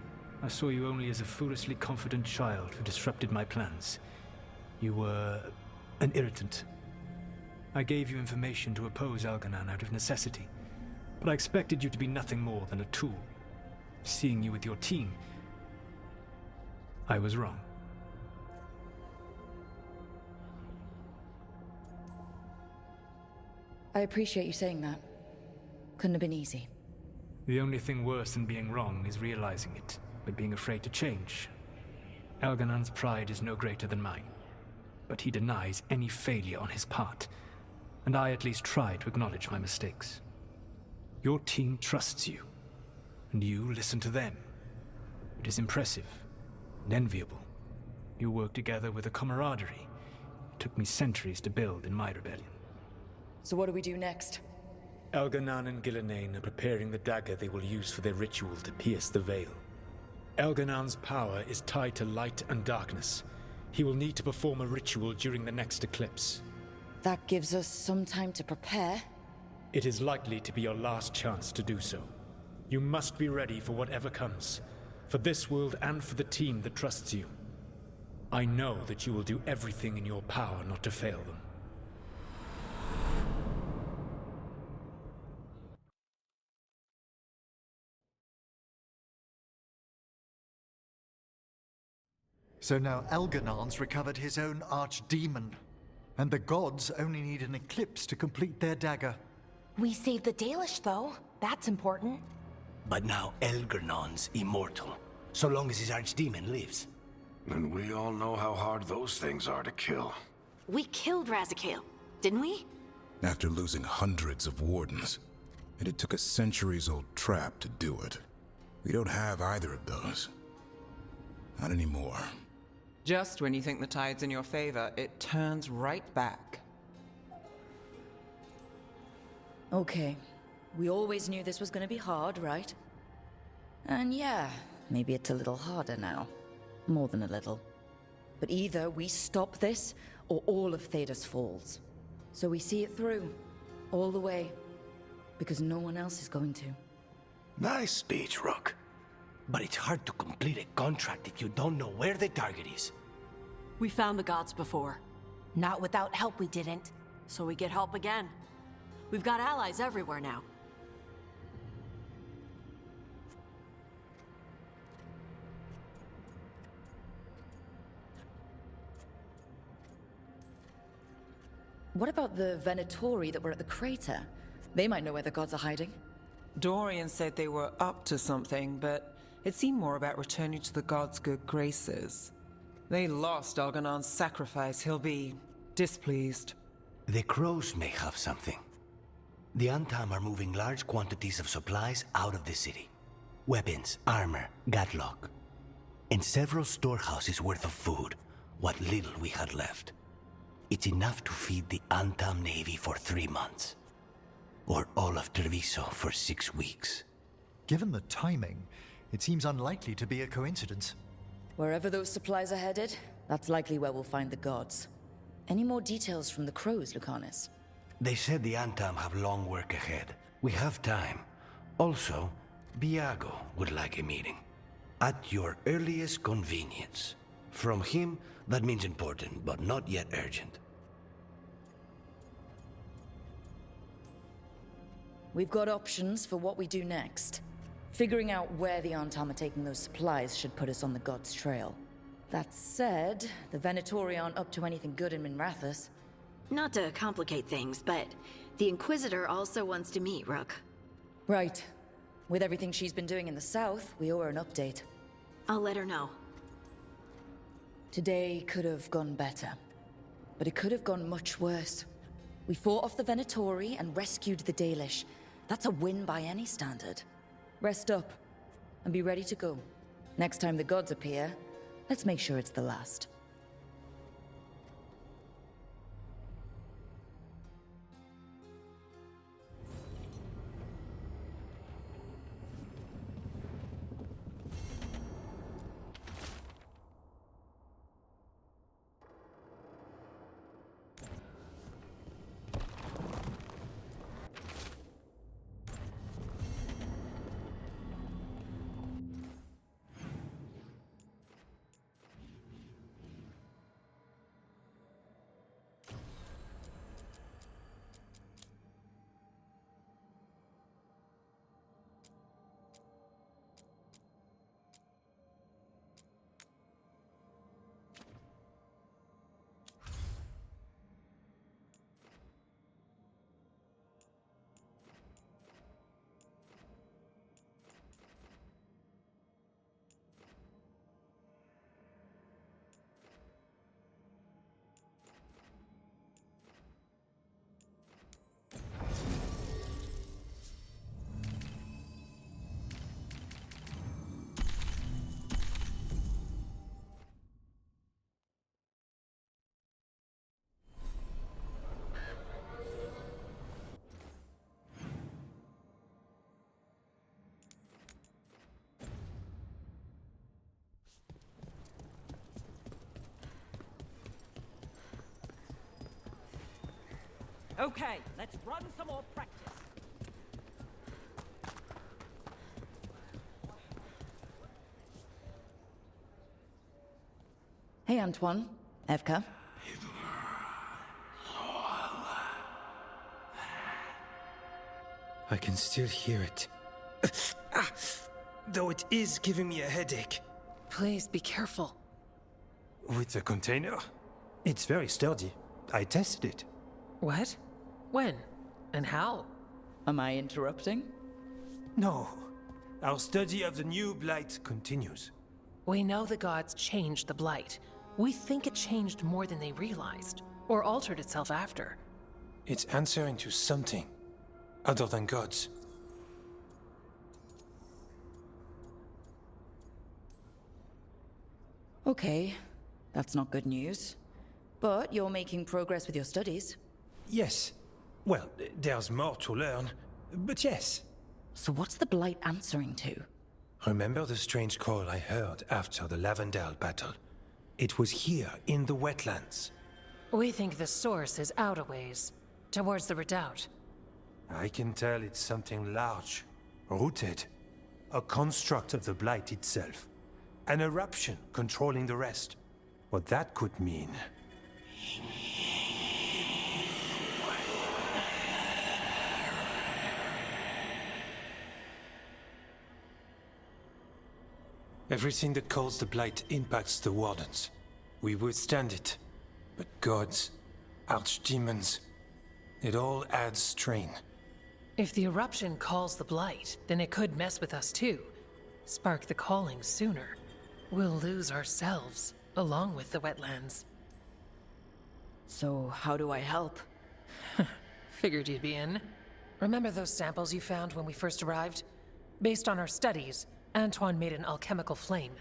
I saw you only as a foolishly confident child who disrupted my plans. You were an irritant. I gave you information to oppose Algernon out of necessity, but I expected you to be nothing more than a tool. Seeing you with your team, I was wrong. I appreciate you saying that. Couldn't have been easy. The only thing worse than being wrong is realizing it, but being afraid to change. Algernon's pride is no greater than mine, but he denies any failure on his part, and I at least try to acknowledge my mistakes. Your team trusts you, and you listen to them. It is impressive and enviable. You work together with a camaraderie it took me centuries to build in my rebellion. So what do we do next? Algernon and Gillenane are preparing the dagger they will use for their ritual to pierce the veil. Algernon's power is tied to light and darkness. He will need to perform a ritual during the next eclipse. That gives us some time to prepare. It is likely to be your last chance to do so. You must be ready for whatever comes, for this world and for the team that trusts you. I know that you will do everything in your power not to fail them. So now Algernon's recovered his own archdemon, and the gods only need an eclipse to complete their dagger. We saved the Dalish, though. That's important. But now Algernon's immortal, so long as his archdemon lives. And we all know how hard those things are to kill. We killed Razikale, didn't we? After losing hundreds of wardens, and it took a centuries-old trap to do it. We don't have either of those. Not anymore. Just when you think the tide's in your favor, it turns right back. Okay. We always knew this was gonna be hard, right? And yeah, maybe it's a little harder now. More than a little. But either we stop this, or all of Thedas falls. So we see it through. All the way. Because no one else is going to. Nice speech, Rook. But it's hard to complete a contract if you don't know where the target is. We found the gods before. Not without help, we didn't. So we get help again. We've got allies everywhere now. What about the Venatori that were at the crater? They might know where the gods are hiding. Dorian said they were up to something, but it seemed more about returning to the gods' good graces. They lost Algernon's sacrifice. He'll be displeased. The crows may have something. The Antam are moving large quantities of supplies out of the city. Weapons, armor, gatlock. And several storehouses worth of food, what little we had left. It's enough to feed the Antam Navy for 3 months. Or all of Treviso for 6 weeks. Given the timing, it seems unlikely to be a coincidence. Wherever those supplies are headed, that's likely where we'll find the gods. Any more details from the crows, Lucanus? They said the Antam have long work ahead. We have time. Also, Biago would like a meeting. At your earliest convenience. From him, that means important, but not yet urgent. We've got options for what we do next. Figuring out where the Antam are taking those supplies should put us on the gods' trail. That said, the Venatori aren't up to anything good in Minrathous. Not to complicate things, but the Inquisitor also wants to meet Rook. Right. With everything she's been doing in the south, we owe her an update. I'll let her know. Today could have gone better. But it could have gone much worse. We fought off the Venatori and rescued the Dalish. That's a win by any standard. Rest up, and be ready to go. Next time the gods appear, let's make sure it's the last. Okay, let's run some more practice. Hey, Antoine. Evka. I can still hear it. Though it is giving me a headache. Please be careful. With the container? It's very sturdy. I tested it. What? When? And how? Am I interrupting? No. Our study of the new blight continues. We know the gods changed the blight. We think it changed more than they realized, or altered itself after. It's answering to something other than gods. Okay, that's not good news. But you're making progress with your studies. Yes. Well, there's more to learn, but yes. So what's the blight answering to? Remember the strange call I heard after the Lavendale battle? It was here, in the wetlands. We think the source is out a ways, towards the redoubt. I can tell it's something large, rooted. A construct of the blight itself. An eruption controlling the rest. What that could mean. Everything that calls the blight impacts the Wardens. We withstand it. But gods, archdemons, it all adds strain. If the eruption calls the blight, then it could mess with us too. Spark the calling sooner. We'll lose ourselves, along with the wetlands. So how do I help? Figured you'd be in. Remember those samples you found when we first arrived? Based on our studies, Antoine made an alchemical flame.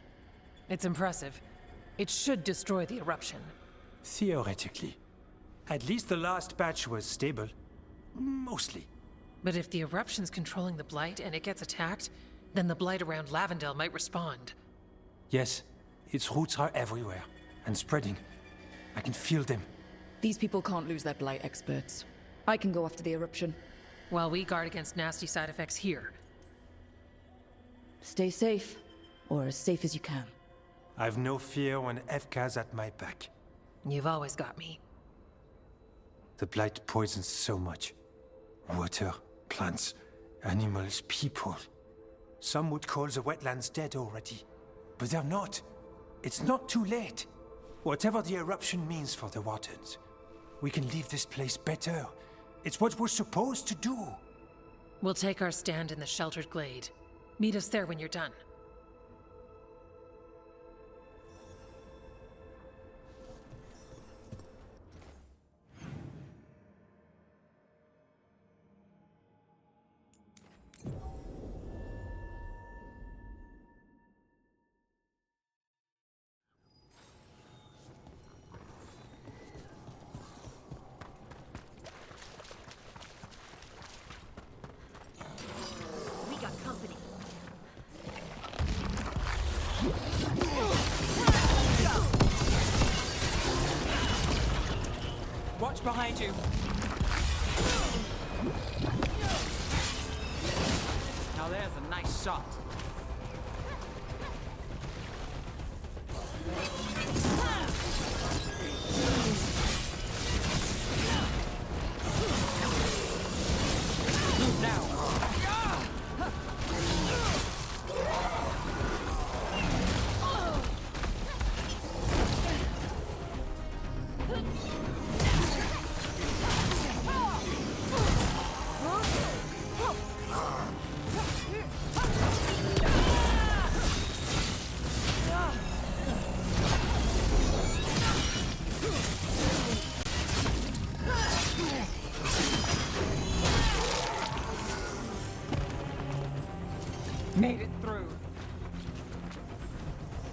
It's impressive. It should destroy the eruption. Theoretically. At least the last batch was stable. Mostly. But if the eruption's controlling the blight and it gets attacked, then the blight around Lavendale might respond. Yes, its roots are everywhere, and spreading. I can feel them. These people can't lose their blight experts. I can go after the eruption. While we guard against nasty side effects here. Stay safe, or as safe as you can. I've no fear when Evka's at my back. You've always got me. The blight poisons so much. Water, plants, animals, people. Some would call the wetlands dead already. But they're not. It's not too late. Whatever the eruption means for the Wardens, we can leave this place better. It's what we're supposed to do. We'll take our stand in the sheltered glade. Meet us there when you're done. We got company. Watch behind you. Now there's a nice shot. Move now. Made it through.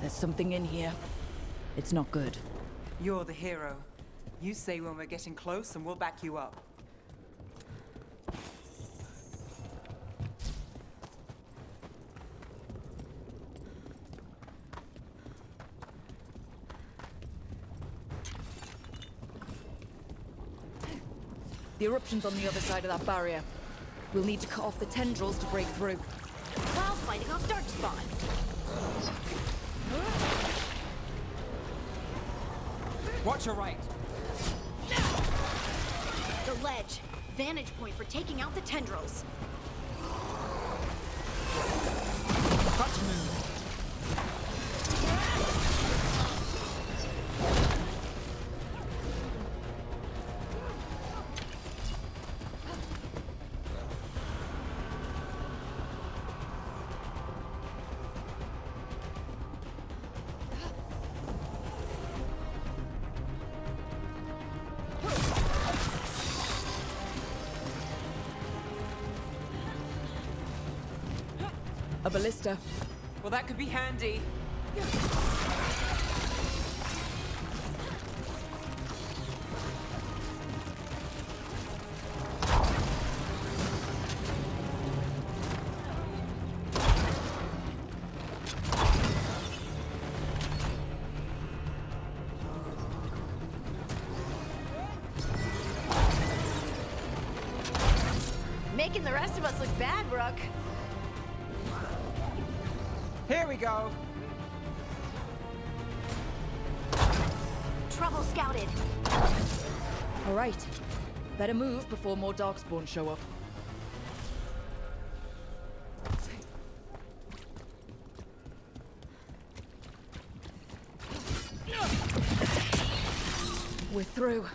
There's something in here. It's not good. You're the hero. You say when we're getting close and we'll back you up. The eruption's on the other side of that barrier. We'll need to cut off the tendrils to break through. While fighting off Darkspawn. Watch your right. The ledge. Vantage point for taking out the tendrils. Got to move. A ballista. Well, that could be handy. Making the rest of us look bad, Rook. Here we go. Trouble scouted. All right. Better move before more Darkspawn show up. We're through.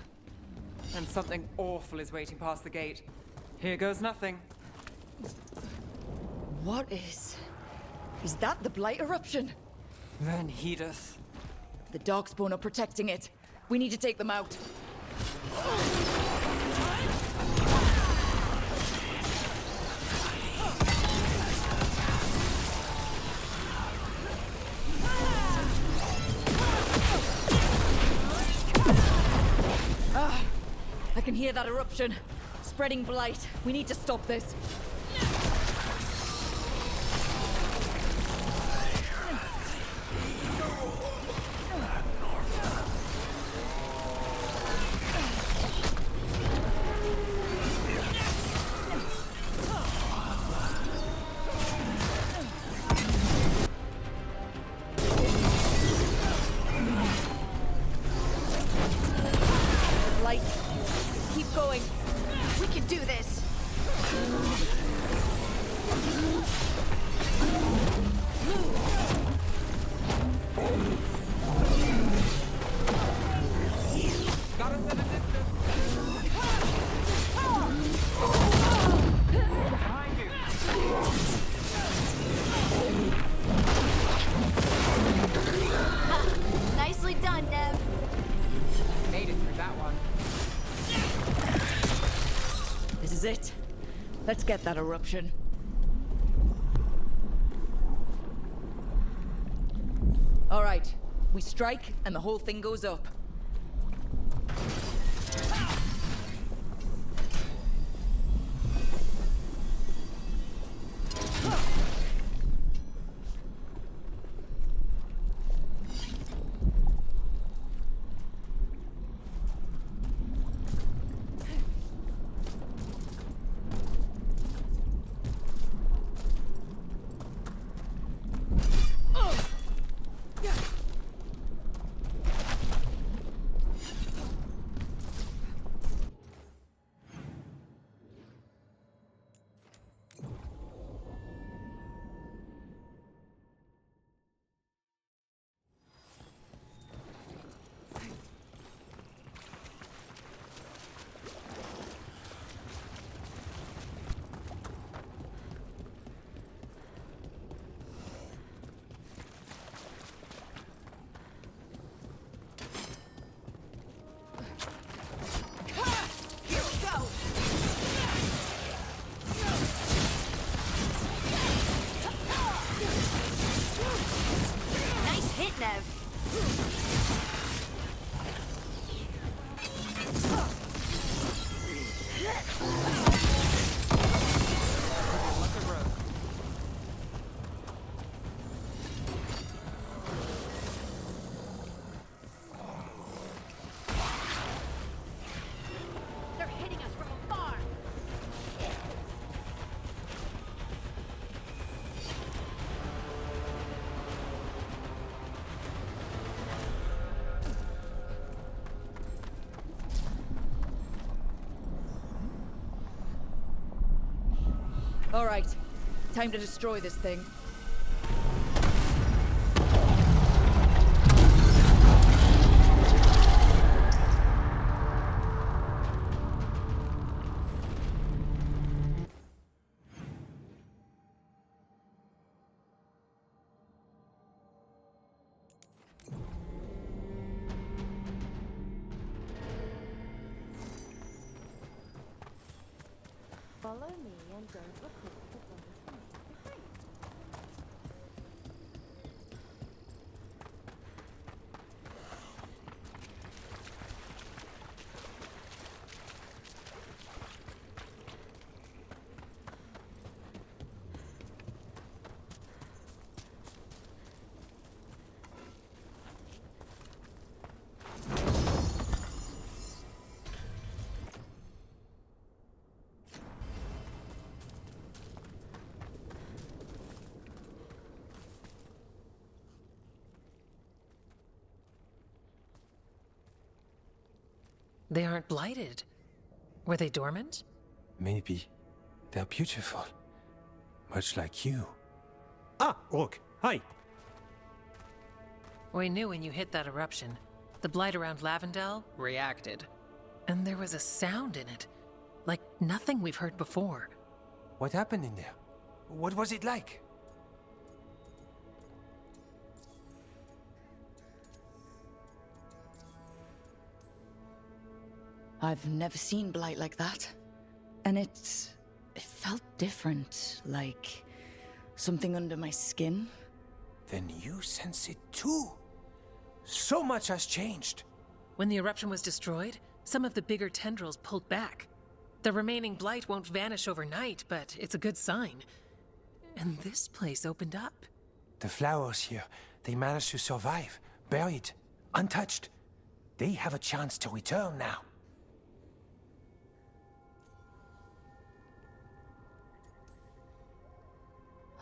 And something awful is waiting past the gate. Here goes nothing. What is... Is that the Blight eruption? Then heedeth. The Darkspawn are protecting it. We need to take them out. Ah, I can hear that eruption. Spreading blight. We need to stop this. Blight. Keep going. We can do this. Got us at a distance. Behind you. Ha, nicely done, Nev. Made it through that one. This is it. Let's get that eruption. All right. We strike, and the whole thing goes up. They're hitting us from All right, time to destroy this thing. Follow me and don't record the things behind. They aren't blighted. Were they dormant? Maybe. They're beautiful. Much like you. Ah, Rook, hi. We knew when you hit that eruption. The blight around Lavendel reacted. And there was a sound in it. Like nothing we've heard before. What happened in there? What was it like? I've never seen blight like that. And it felt different, like something under my skin. Then you sense it too. So much has changed. When the eruption was destroyed, some of the bigger tendrils pulled back. The remaining blight won't vanish overnight, but it's a good sign. And this place opened up. The flowers here, they managed to survive, buried, untouched. They have a chance to return now.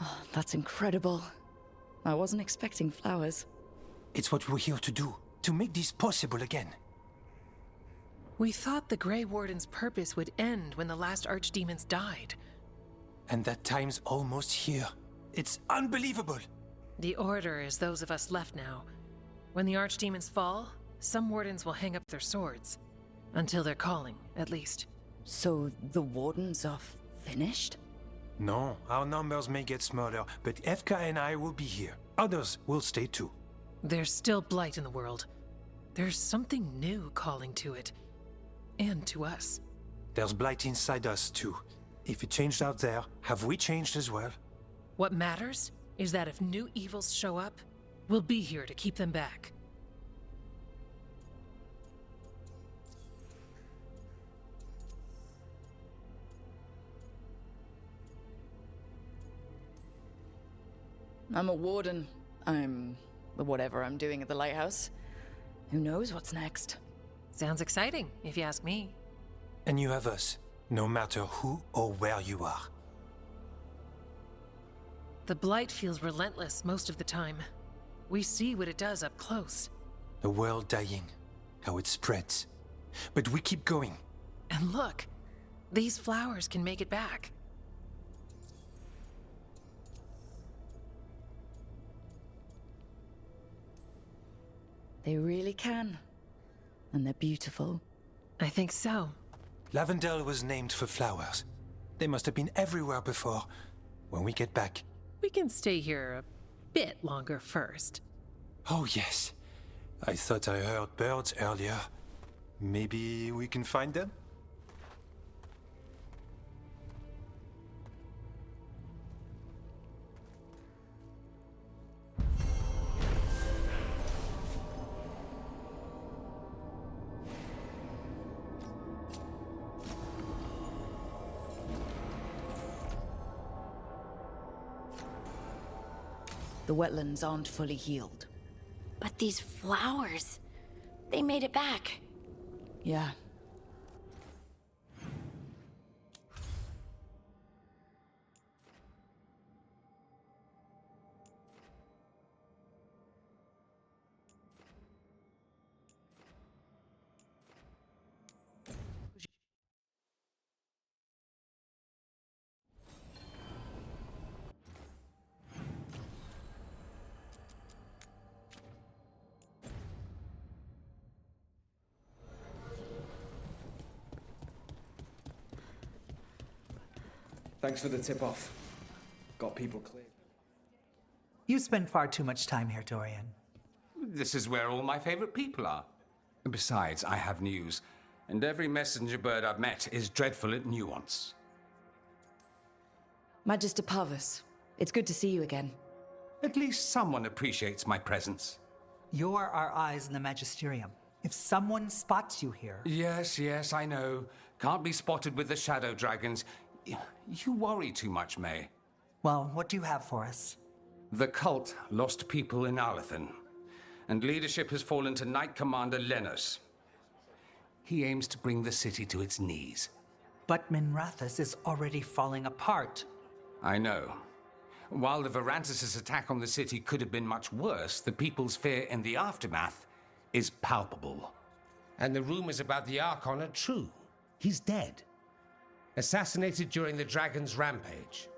Oh, that's incredible. I wasn't expecting flowers. It's what we're here to do, to make this possible again. We thought the Grey Warden's purpose would end when the last archdemons died. And that time's almost here. It's unbelievable. The Order is those of us left now. When the archdemons fall, some wardens will hang up their swords. Until their calling, at least. So the wardens are finished? No, our numbers may get smaller, but Efka and I will be here. Others will stay too. There's still blight in the world. There's something new calling to it. And to us. There's blight inside us too. If it changed out there, have we changed as well? What matters is that if new evils show up, we'll be here to keep them back. I'm a warden. I'm whatever I'm doing at the lighthouse. Who knows what's next? Sounds exciting, if you ask me. And you have us, no matter who or where you are. The blight feels relentless most of the time. We see what it does up close. The world dying, how it spreads. But we keep going. And look, these flowers can make it back. They really can. And they're beautiful. I think so. Lavendel was named for flowers. They must have been everywhere before. When we get back... We can stay here a bit longer first. Oh yes. I thought I heard birds earlier. Maybe we can find them? The wetlands aren't fully healed. But these flowers, they made it back. Yeah. Thanks for the tip-off. Got people cleared. You spend far too much time here, Dorian. This is where all my favorite people are. Besides, I have news, and every messenger bird I've met is dreadful at nuance. Magister Parvus, it's good to see you again. At least someone appreciates my presence. You're our eyes in the Magisterium. If someone spots you here... Yes, I know. Can't be spotted with the shadow dragons. You worry too much, May. Well, what do you have for us? The cult lost people in Arlethan, and leadership has fallen to Knight Commander Lenos. He aims to bring the city to its knees. But Minrathous is already falling apart. I know. While the Varantis' attack on the city could have been much worse, the people's fear in the aftermath is palpable. And the rumors about the Archon are true. He's dead. Assassinated during the Dragon's rampage.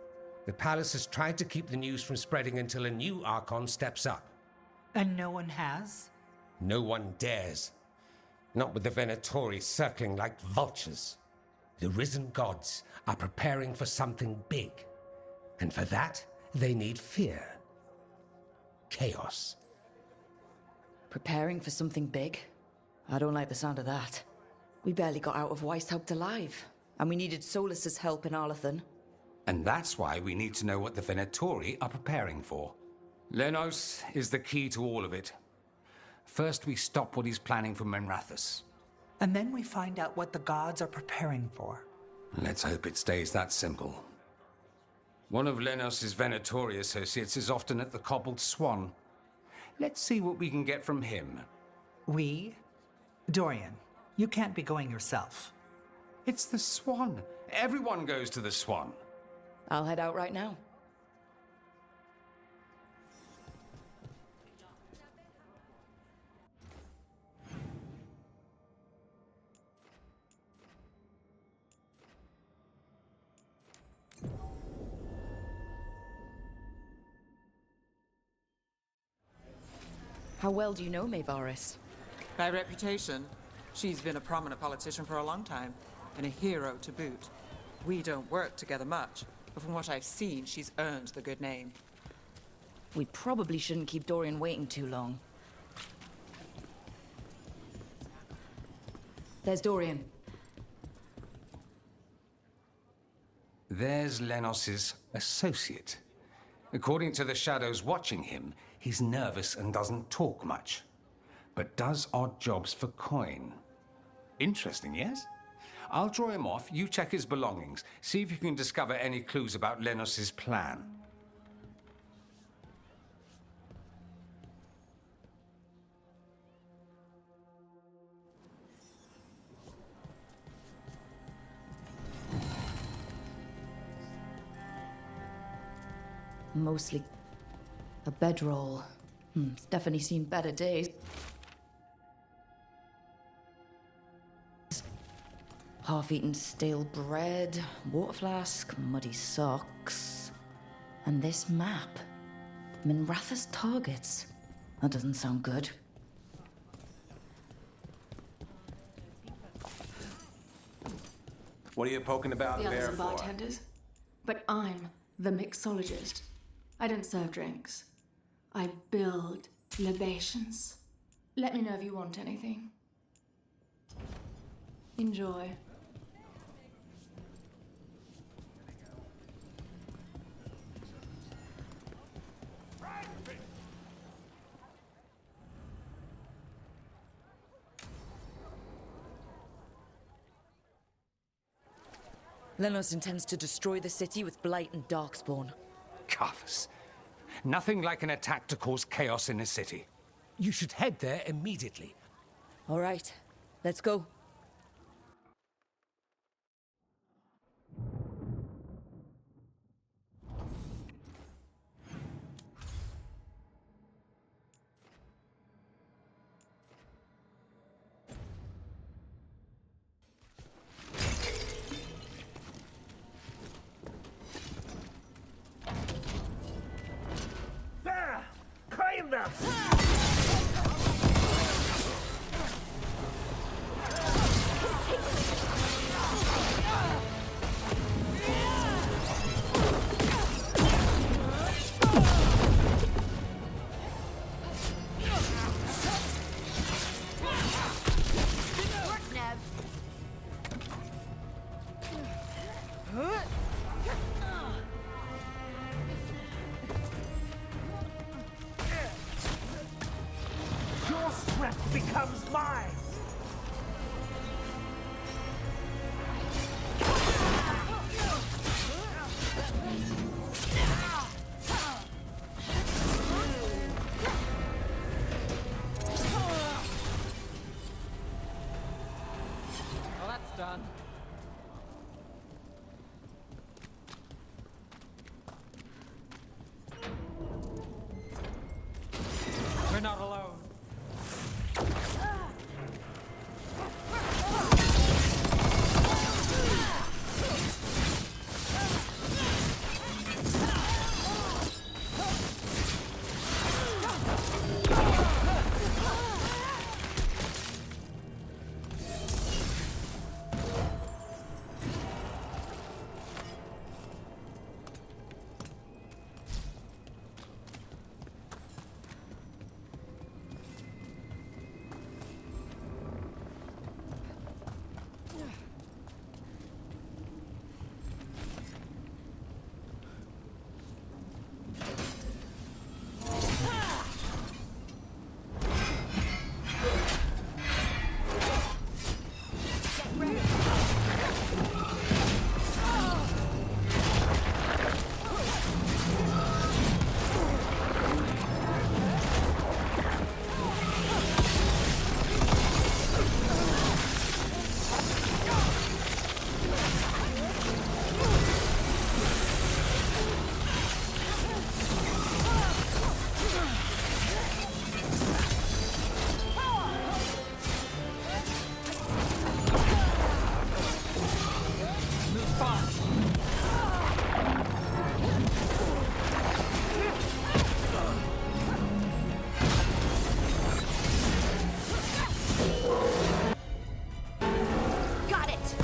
The palace has tried to keep the news from spreading until a new Archon steps up. And no one has? No one dares. Not with the Venatori circling like vultures. The risen gods are preparing for something big. And for that, they need fear. Chaos. Preparing for something big? I don't like the sound of that. We barely got out of Weishaupt alive, and we needed Solus's help in Arlethan. And that's why we need to know what the Venatori are preparing for. Lenos is the key to all of it. First, we stop what he's planning for Minrathous. And then we find out what the gods are preparing for. Let's hope it stays that simple. One of Lenos' Venatori associates is often at the Cobbled Swan. Let's see what we can get from him. We? Dorian, you can't be going yourself. It's the Swan. Everyone goes to the Swan. I'll head out right now. How well do you know Maevaris? By reputation, she's been a prominent politician for a long time, and a hero to boot. We don't work together much, but from what I've seen, she's earned the good name. We probably shouldn't keep Dorian waiting too long. There's Dorian. There's Lenos' associate. According to the shadows watching him, he's nervous and doesn't talk much, but does odd jobs for coin. Interesting, yes? I'll draw him off, you check his belongings, see if you can discover any clues about Lenos' plan. Mostly a bedroll. It's definitely seen better days. Half-eaten stale bread, water flask, muddy socks. And this map. Minrathous targets. That doesn't sound good. What are you poking about The others there are for? bartenders, but I'm the mixologist. I don't serve drinks. I build libations. Let me know if you want anything. Enjoy. Lenos intends to destroy the city with Blight and Darkspawn. Carthus. Nothing like an attack to cause chaos in a city. You should head there immediately. All right, let's go. There! Claim them! becomes mine! Well, that's done. We're not alone. Got it!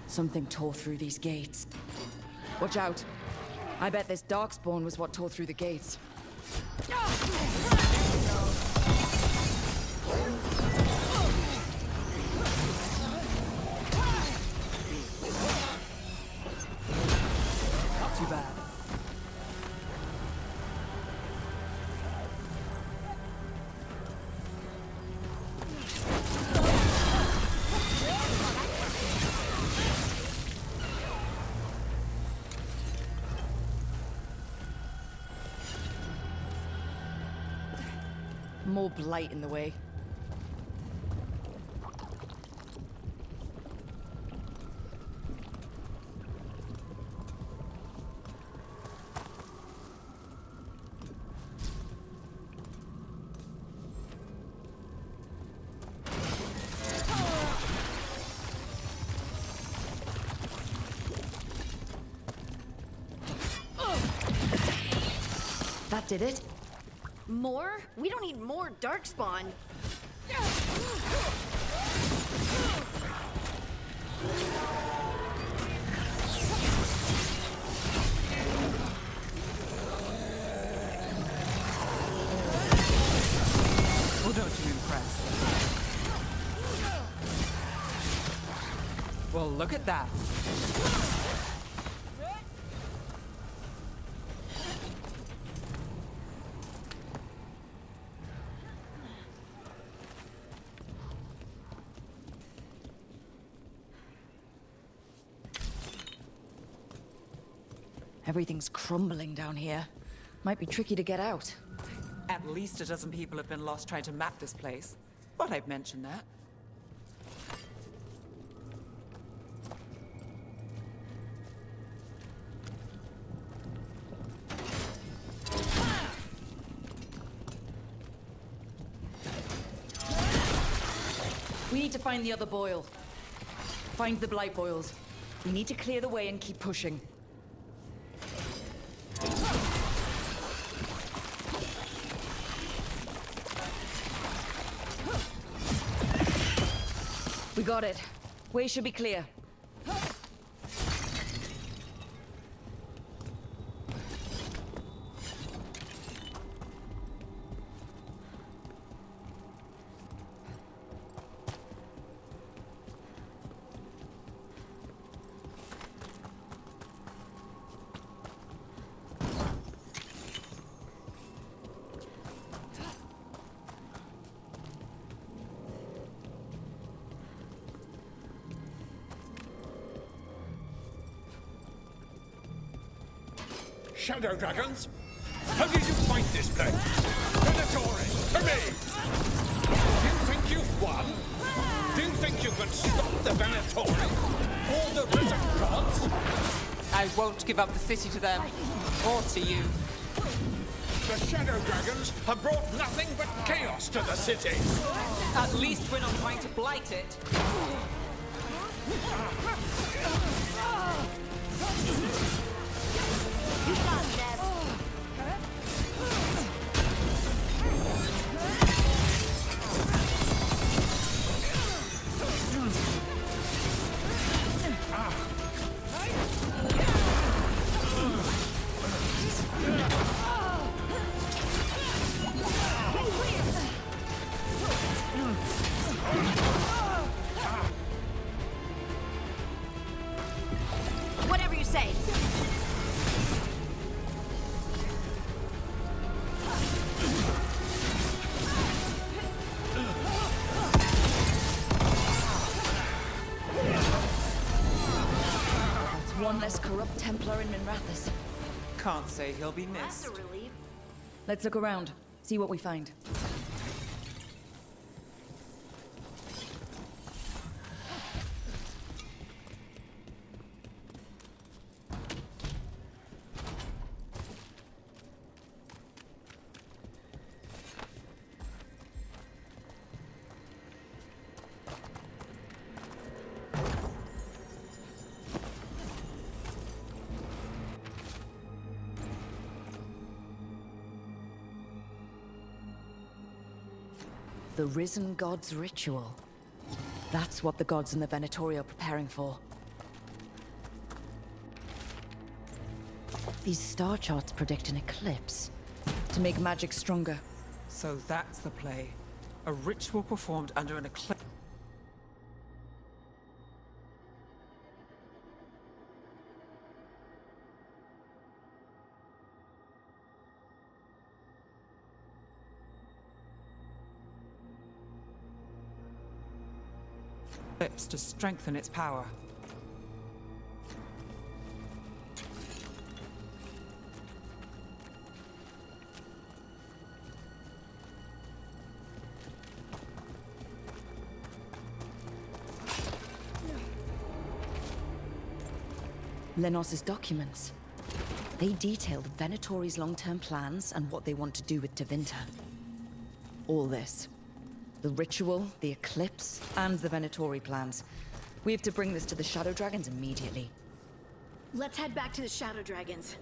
Something tore through these gates. Watch out. I bet this darkspawn was what tore through the gates. Not too bad. More blight in the way. That did it. More? We don't need more darkspawn. Well, don't you impress? Well, look at that. Everything's crumbling down here. Might be tricky to get out. At least a dozen people have been lost trying to map this place. Thought I'd mention that. We need to find the other boil. Find the blight boils. We need to clear the way and keep pushing. We got it. Way should be clear. Shadow dragons? How did you find this place? Venatori, to me! Do you think you've won? Do you think you can stop the Venatori? Or the risen gods? I won't give up the city to them. Or to you. The Shadow Dragons have brought nothing but chaos to the city. At least we're not trying to blight it. You got this. Whatever you say. That's one less corrupt Templar in Minrathous. Can't say he'll be missed. That's a relief. Let's look around, see what we find. The Risen God's ritual. That's what the gods in the Venatori are preparing for. These star charts predict an eclipse to make magic stronger. So that's the play. A ritual performed under an eclipse. To strengthen its power. Lenos's documents. They detail the Venatori's long-term plans and what they want to do with Tevinter. All this. The ritual, the eclipse, and the Venatori plans. We have to bring this to the Shadow Dragons immediately. Let's head back to the Shadow Dragons.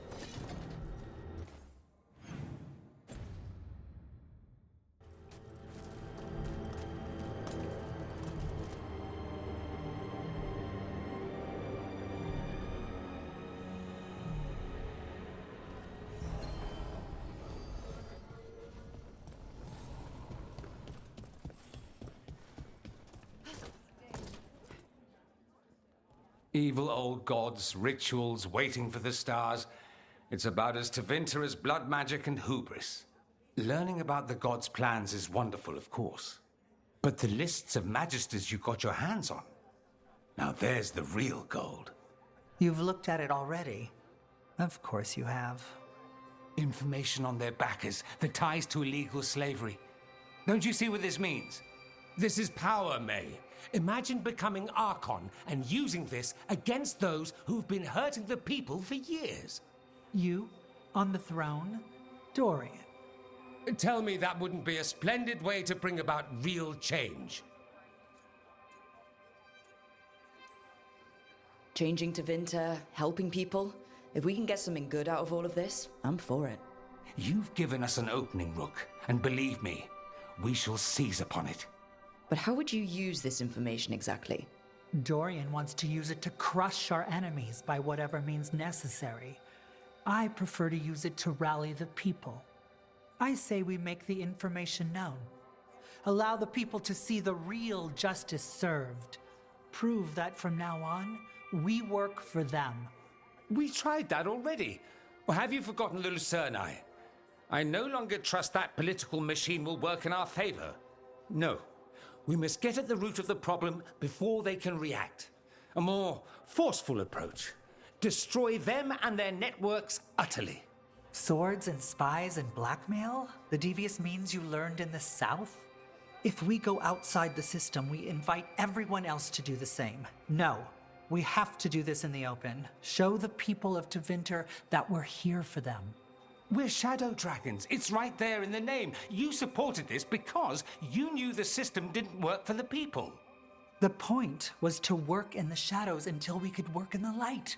Evil old gods, rituals, waiting for the stars. It's about as Tevinter as blood magic and hubris. Learning about the gods' plans is wonderful, of course. But the lists of magisters you got your hands on, now there's the real gold. You've looked at it already. Of course you have. Information on their backers, the ties to illegal slavery. Don't you see what this means? This is power, May. Imagine becoming Archon and using this against those who've been hurting the people for years. You, on the throne? Dorian. Tell me that wouldn't be a splendid way to bring about real change. Changing to Vinter, helping people. If we can get something good out of all of this, I'm for it. You've given us an opening, Rook, and believe me, we shall seize upon it. But how would you use this information exactly? Dorian wants to use it to crush our enemies by whatever means necessary. I prefer to use it to rally the people. I say we make the information known. Allow the people to see the real justice served. Prove that from now on, we work for them. We tried that already. Or have you forgotten Lucerne? I no longer trust that political machine will work in our favor. No. We must get at the root of the problem before they can react. A more forceful approach. Destroy them and their networks utterly. Swords and spies and blackmail? The devious means you learned in the South? If we go outside the system, we invite everyone else to do the same. No. We have to do this in the open. Show the people of Tevinter that we're here for them. We're shadow dragons. It's right there in the name. You supported this because you knew the system didn't work for the people. The point was to work in the shadows until we could work in the light.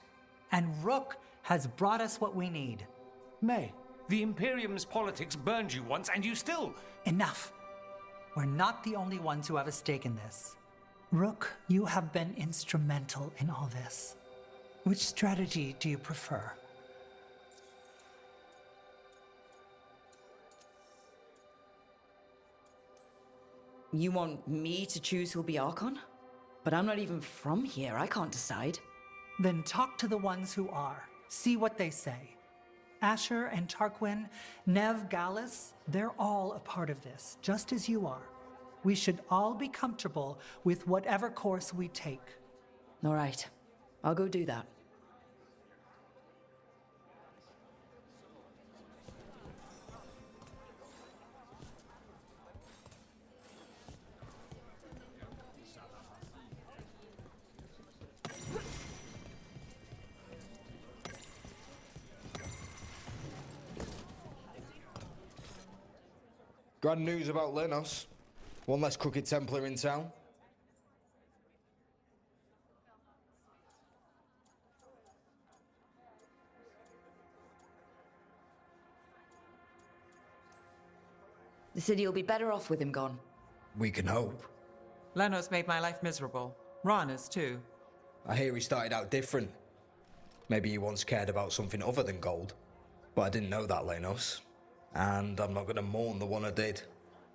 And Rook has brought us what we need. May, the Imperium's politics burned you once and you still... Enough. We're not the only ones who have a stake in this. Rook, you have been instrumental in all this. Which strategy do you prefer? You want me to choose who'll be Archon? But I'm not even from here, I can't decide. Then talk to the ones who are. See what they say. Asher and Tarquin, Nev, Gallus, they're all a part of this, just as you are. We should all be comfortable with whatever course we take. All right, I'll go do that. Grand news about Lenos. One less crooked Templar in town. The city will be better off with him gone. We can hope. Lenos made my life miserable. Rana's too. I hear he started out different. Maybe he once cared about something other than gold. But I didn't know that, Lenos. And I'm not going to mourn the one I did.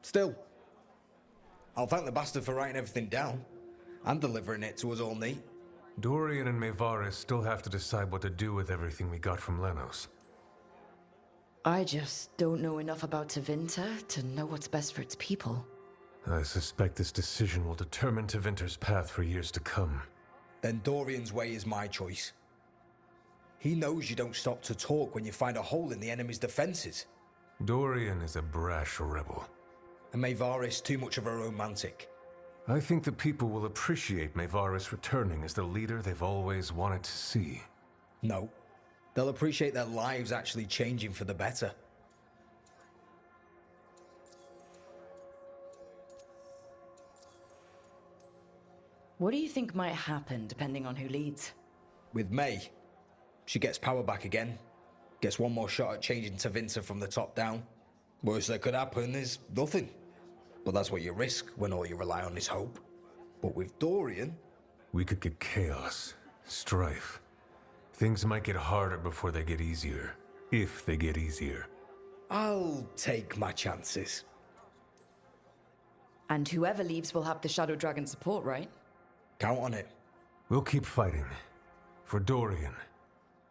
Still, I'll thank the bastard for writing everything down and delivering it to us all neat. Dorian and Maevaris still have to decide what to do with everything we got from Lenos. I just don't know enough about Tevinter to know what's best for its people. I suspect this decision will determine Tevinter's path for years to come. Then Dorian's way is my choice. He knows you don't stop to talk when you find a hole in the enemy's defenses. Dorian is a brash rebel. And Maevaris too much of a romantic. I think the people will appreciate Maevaris returning as the leader they've always wanted to see. No. They'll appreciate their lives actually changing for the better. What do you think might happen depending on who leads? With May, she gets power back again. Gets one more shot at changing Tevinter from the top down. Worst that could happen is nothing. But that's what you risk when all you rely on is hope. But with Dorian... We could get chaos, strife. Things might get harder before they get easier. If they get easier. I'll take my chances. And whoever leaves will have the Shadow Dragon support, right? Count on it. We'll keep fighting. For Dorian.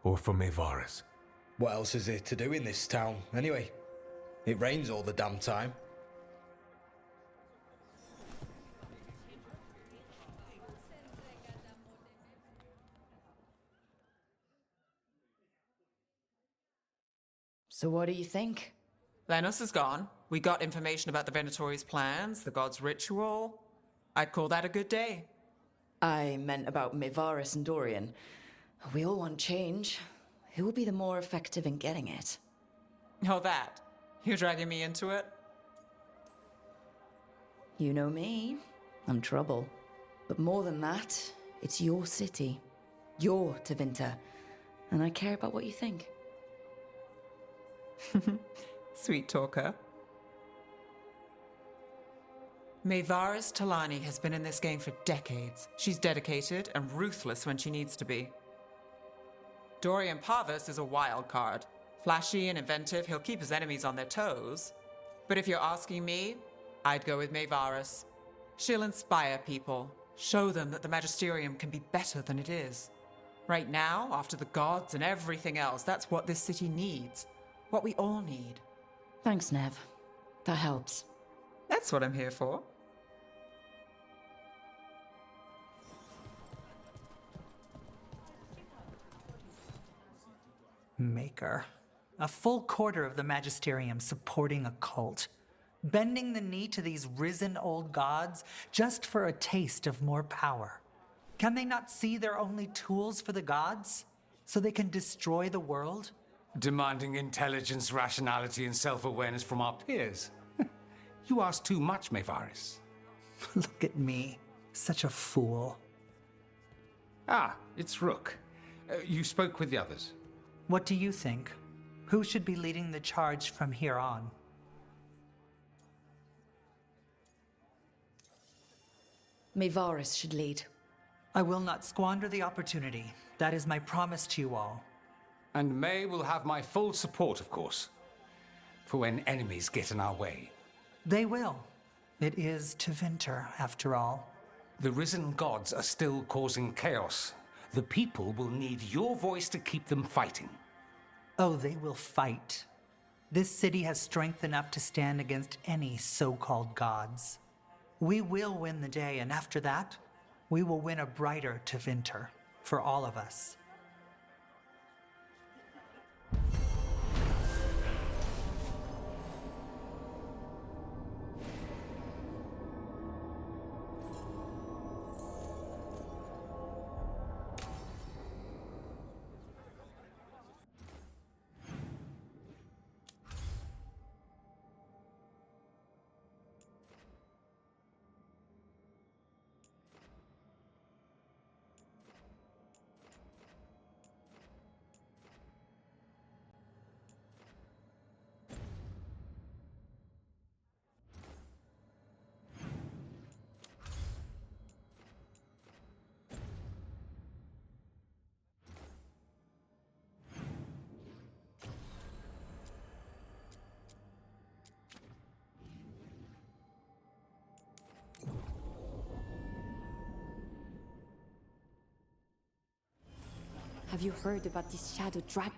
Or for Maevaris. What else is there to do in this town, anyway? It rains all the damn time. So what do you think? Lenos is gone. We got information about the Venatori's plans, the god's ritual. I'd call that a good day. I meant about Mevaris and Dorian. We all want change. Who will be the more effective in getting it? Oh, that. You're dragging me into it? You know me. I'm trouble. But more than that, it's your city. Your Tevinter. And I care about what you think. Sweet talker. Mevaris Talani has been in this game for decades. She's dedicated and ruthless when she needs to be. Dorian Parvis is a wild card. Flashy and inventive, he'll keep his enemies on their toes. But if you're asking me, I'd go with Mevaris. She'll inspire people, show them that the Magisterium can be better than it is. Right now, after the gods and everything else, that's what this city needs. What we all need. Thanks, Nev. That helps. That's what I'm here for. Maker. A full quarter of the Magisterium supporting a cult. Bending the knee to these risen old gods just for a taste of more power. Can they not see they're only tools for the gods? So they can destroy the world? Demanding intelligence, rationality, and self-awareness from our peers. You ask too much, Mevaris. Look at me. Such a fool. Ah, it's Rook. You spoke with the others. What do you think? Who should be leading the charge from here on? Mevaris should lead. I will not squander the opportunity. That is my promise to you all. And May will have my full support, of course. For when enemies get in our way. They will. It is Tevinter, after all. The risen gods are still causing chaos. The people will need your voice to keep them fighting. Oh, they will fight. This city has strength enough to stand against any so-called gods. We will win the day, and after that, we will win a brighter Tevinter for all of us. Have you heard about this shadow dragon?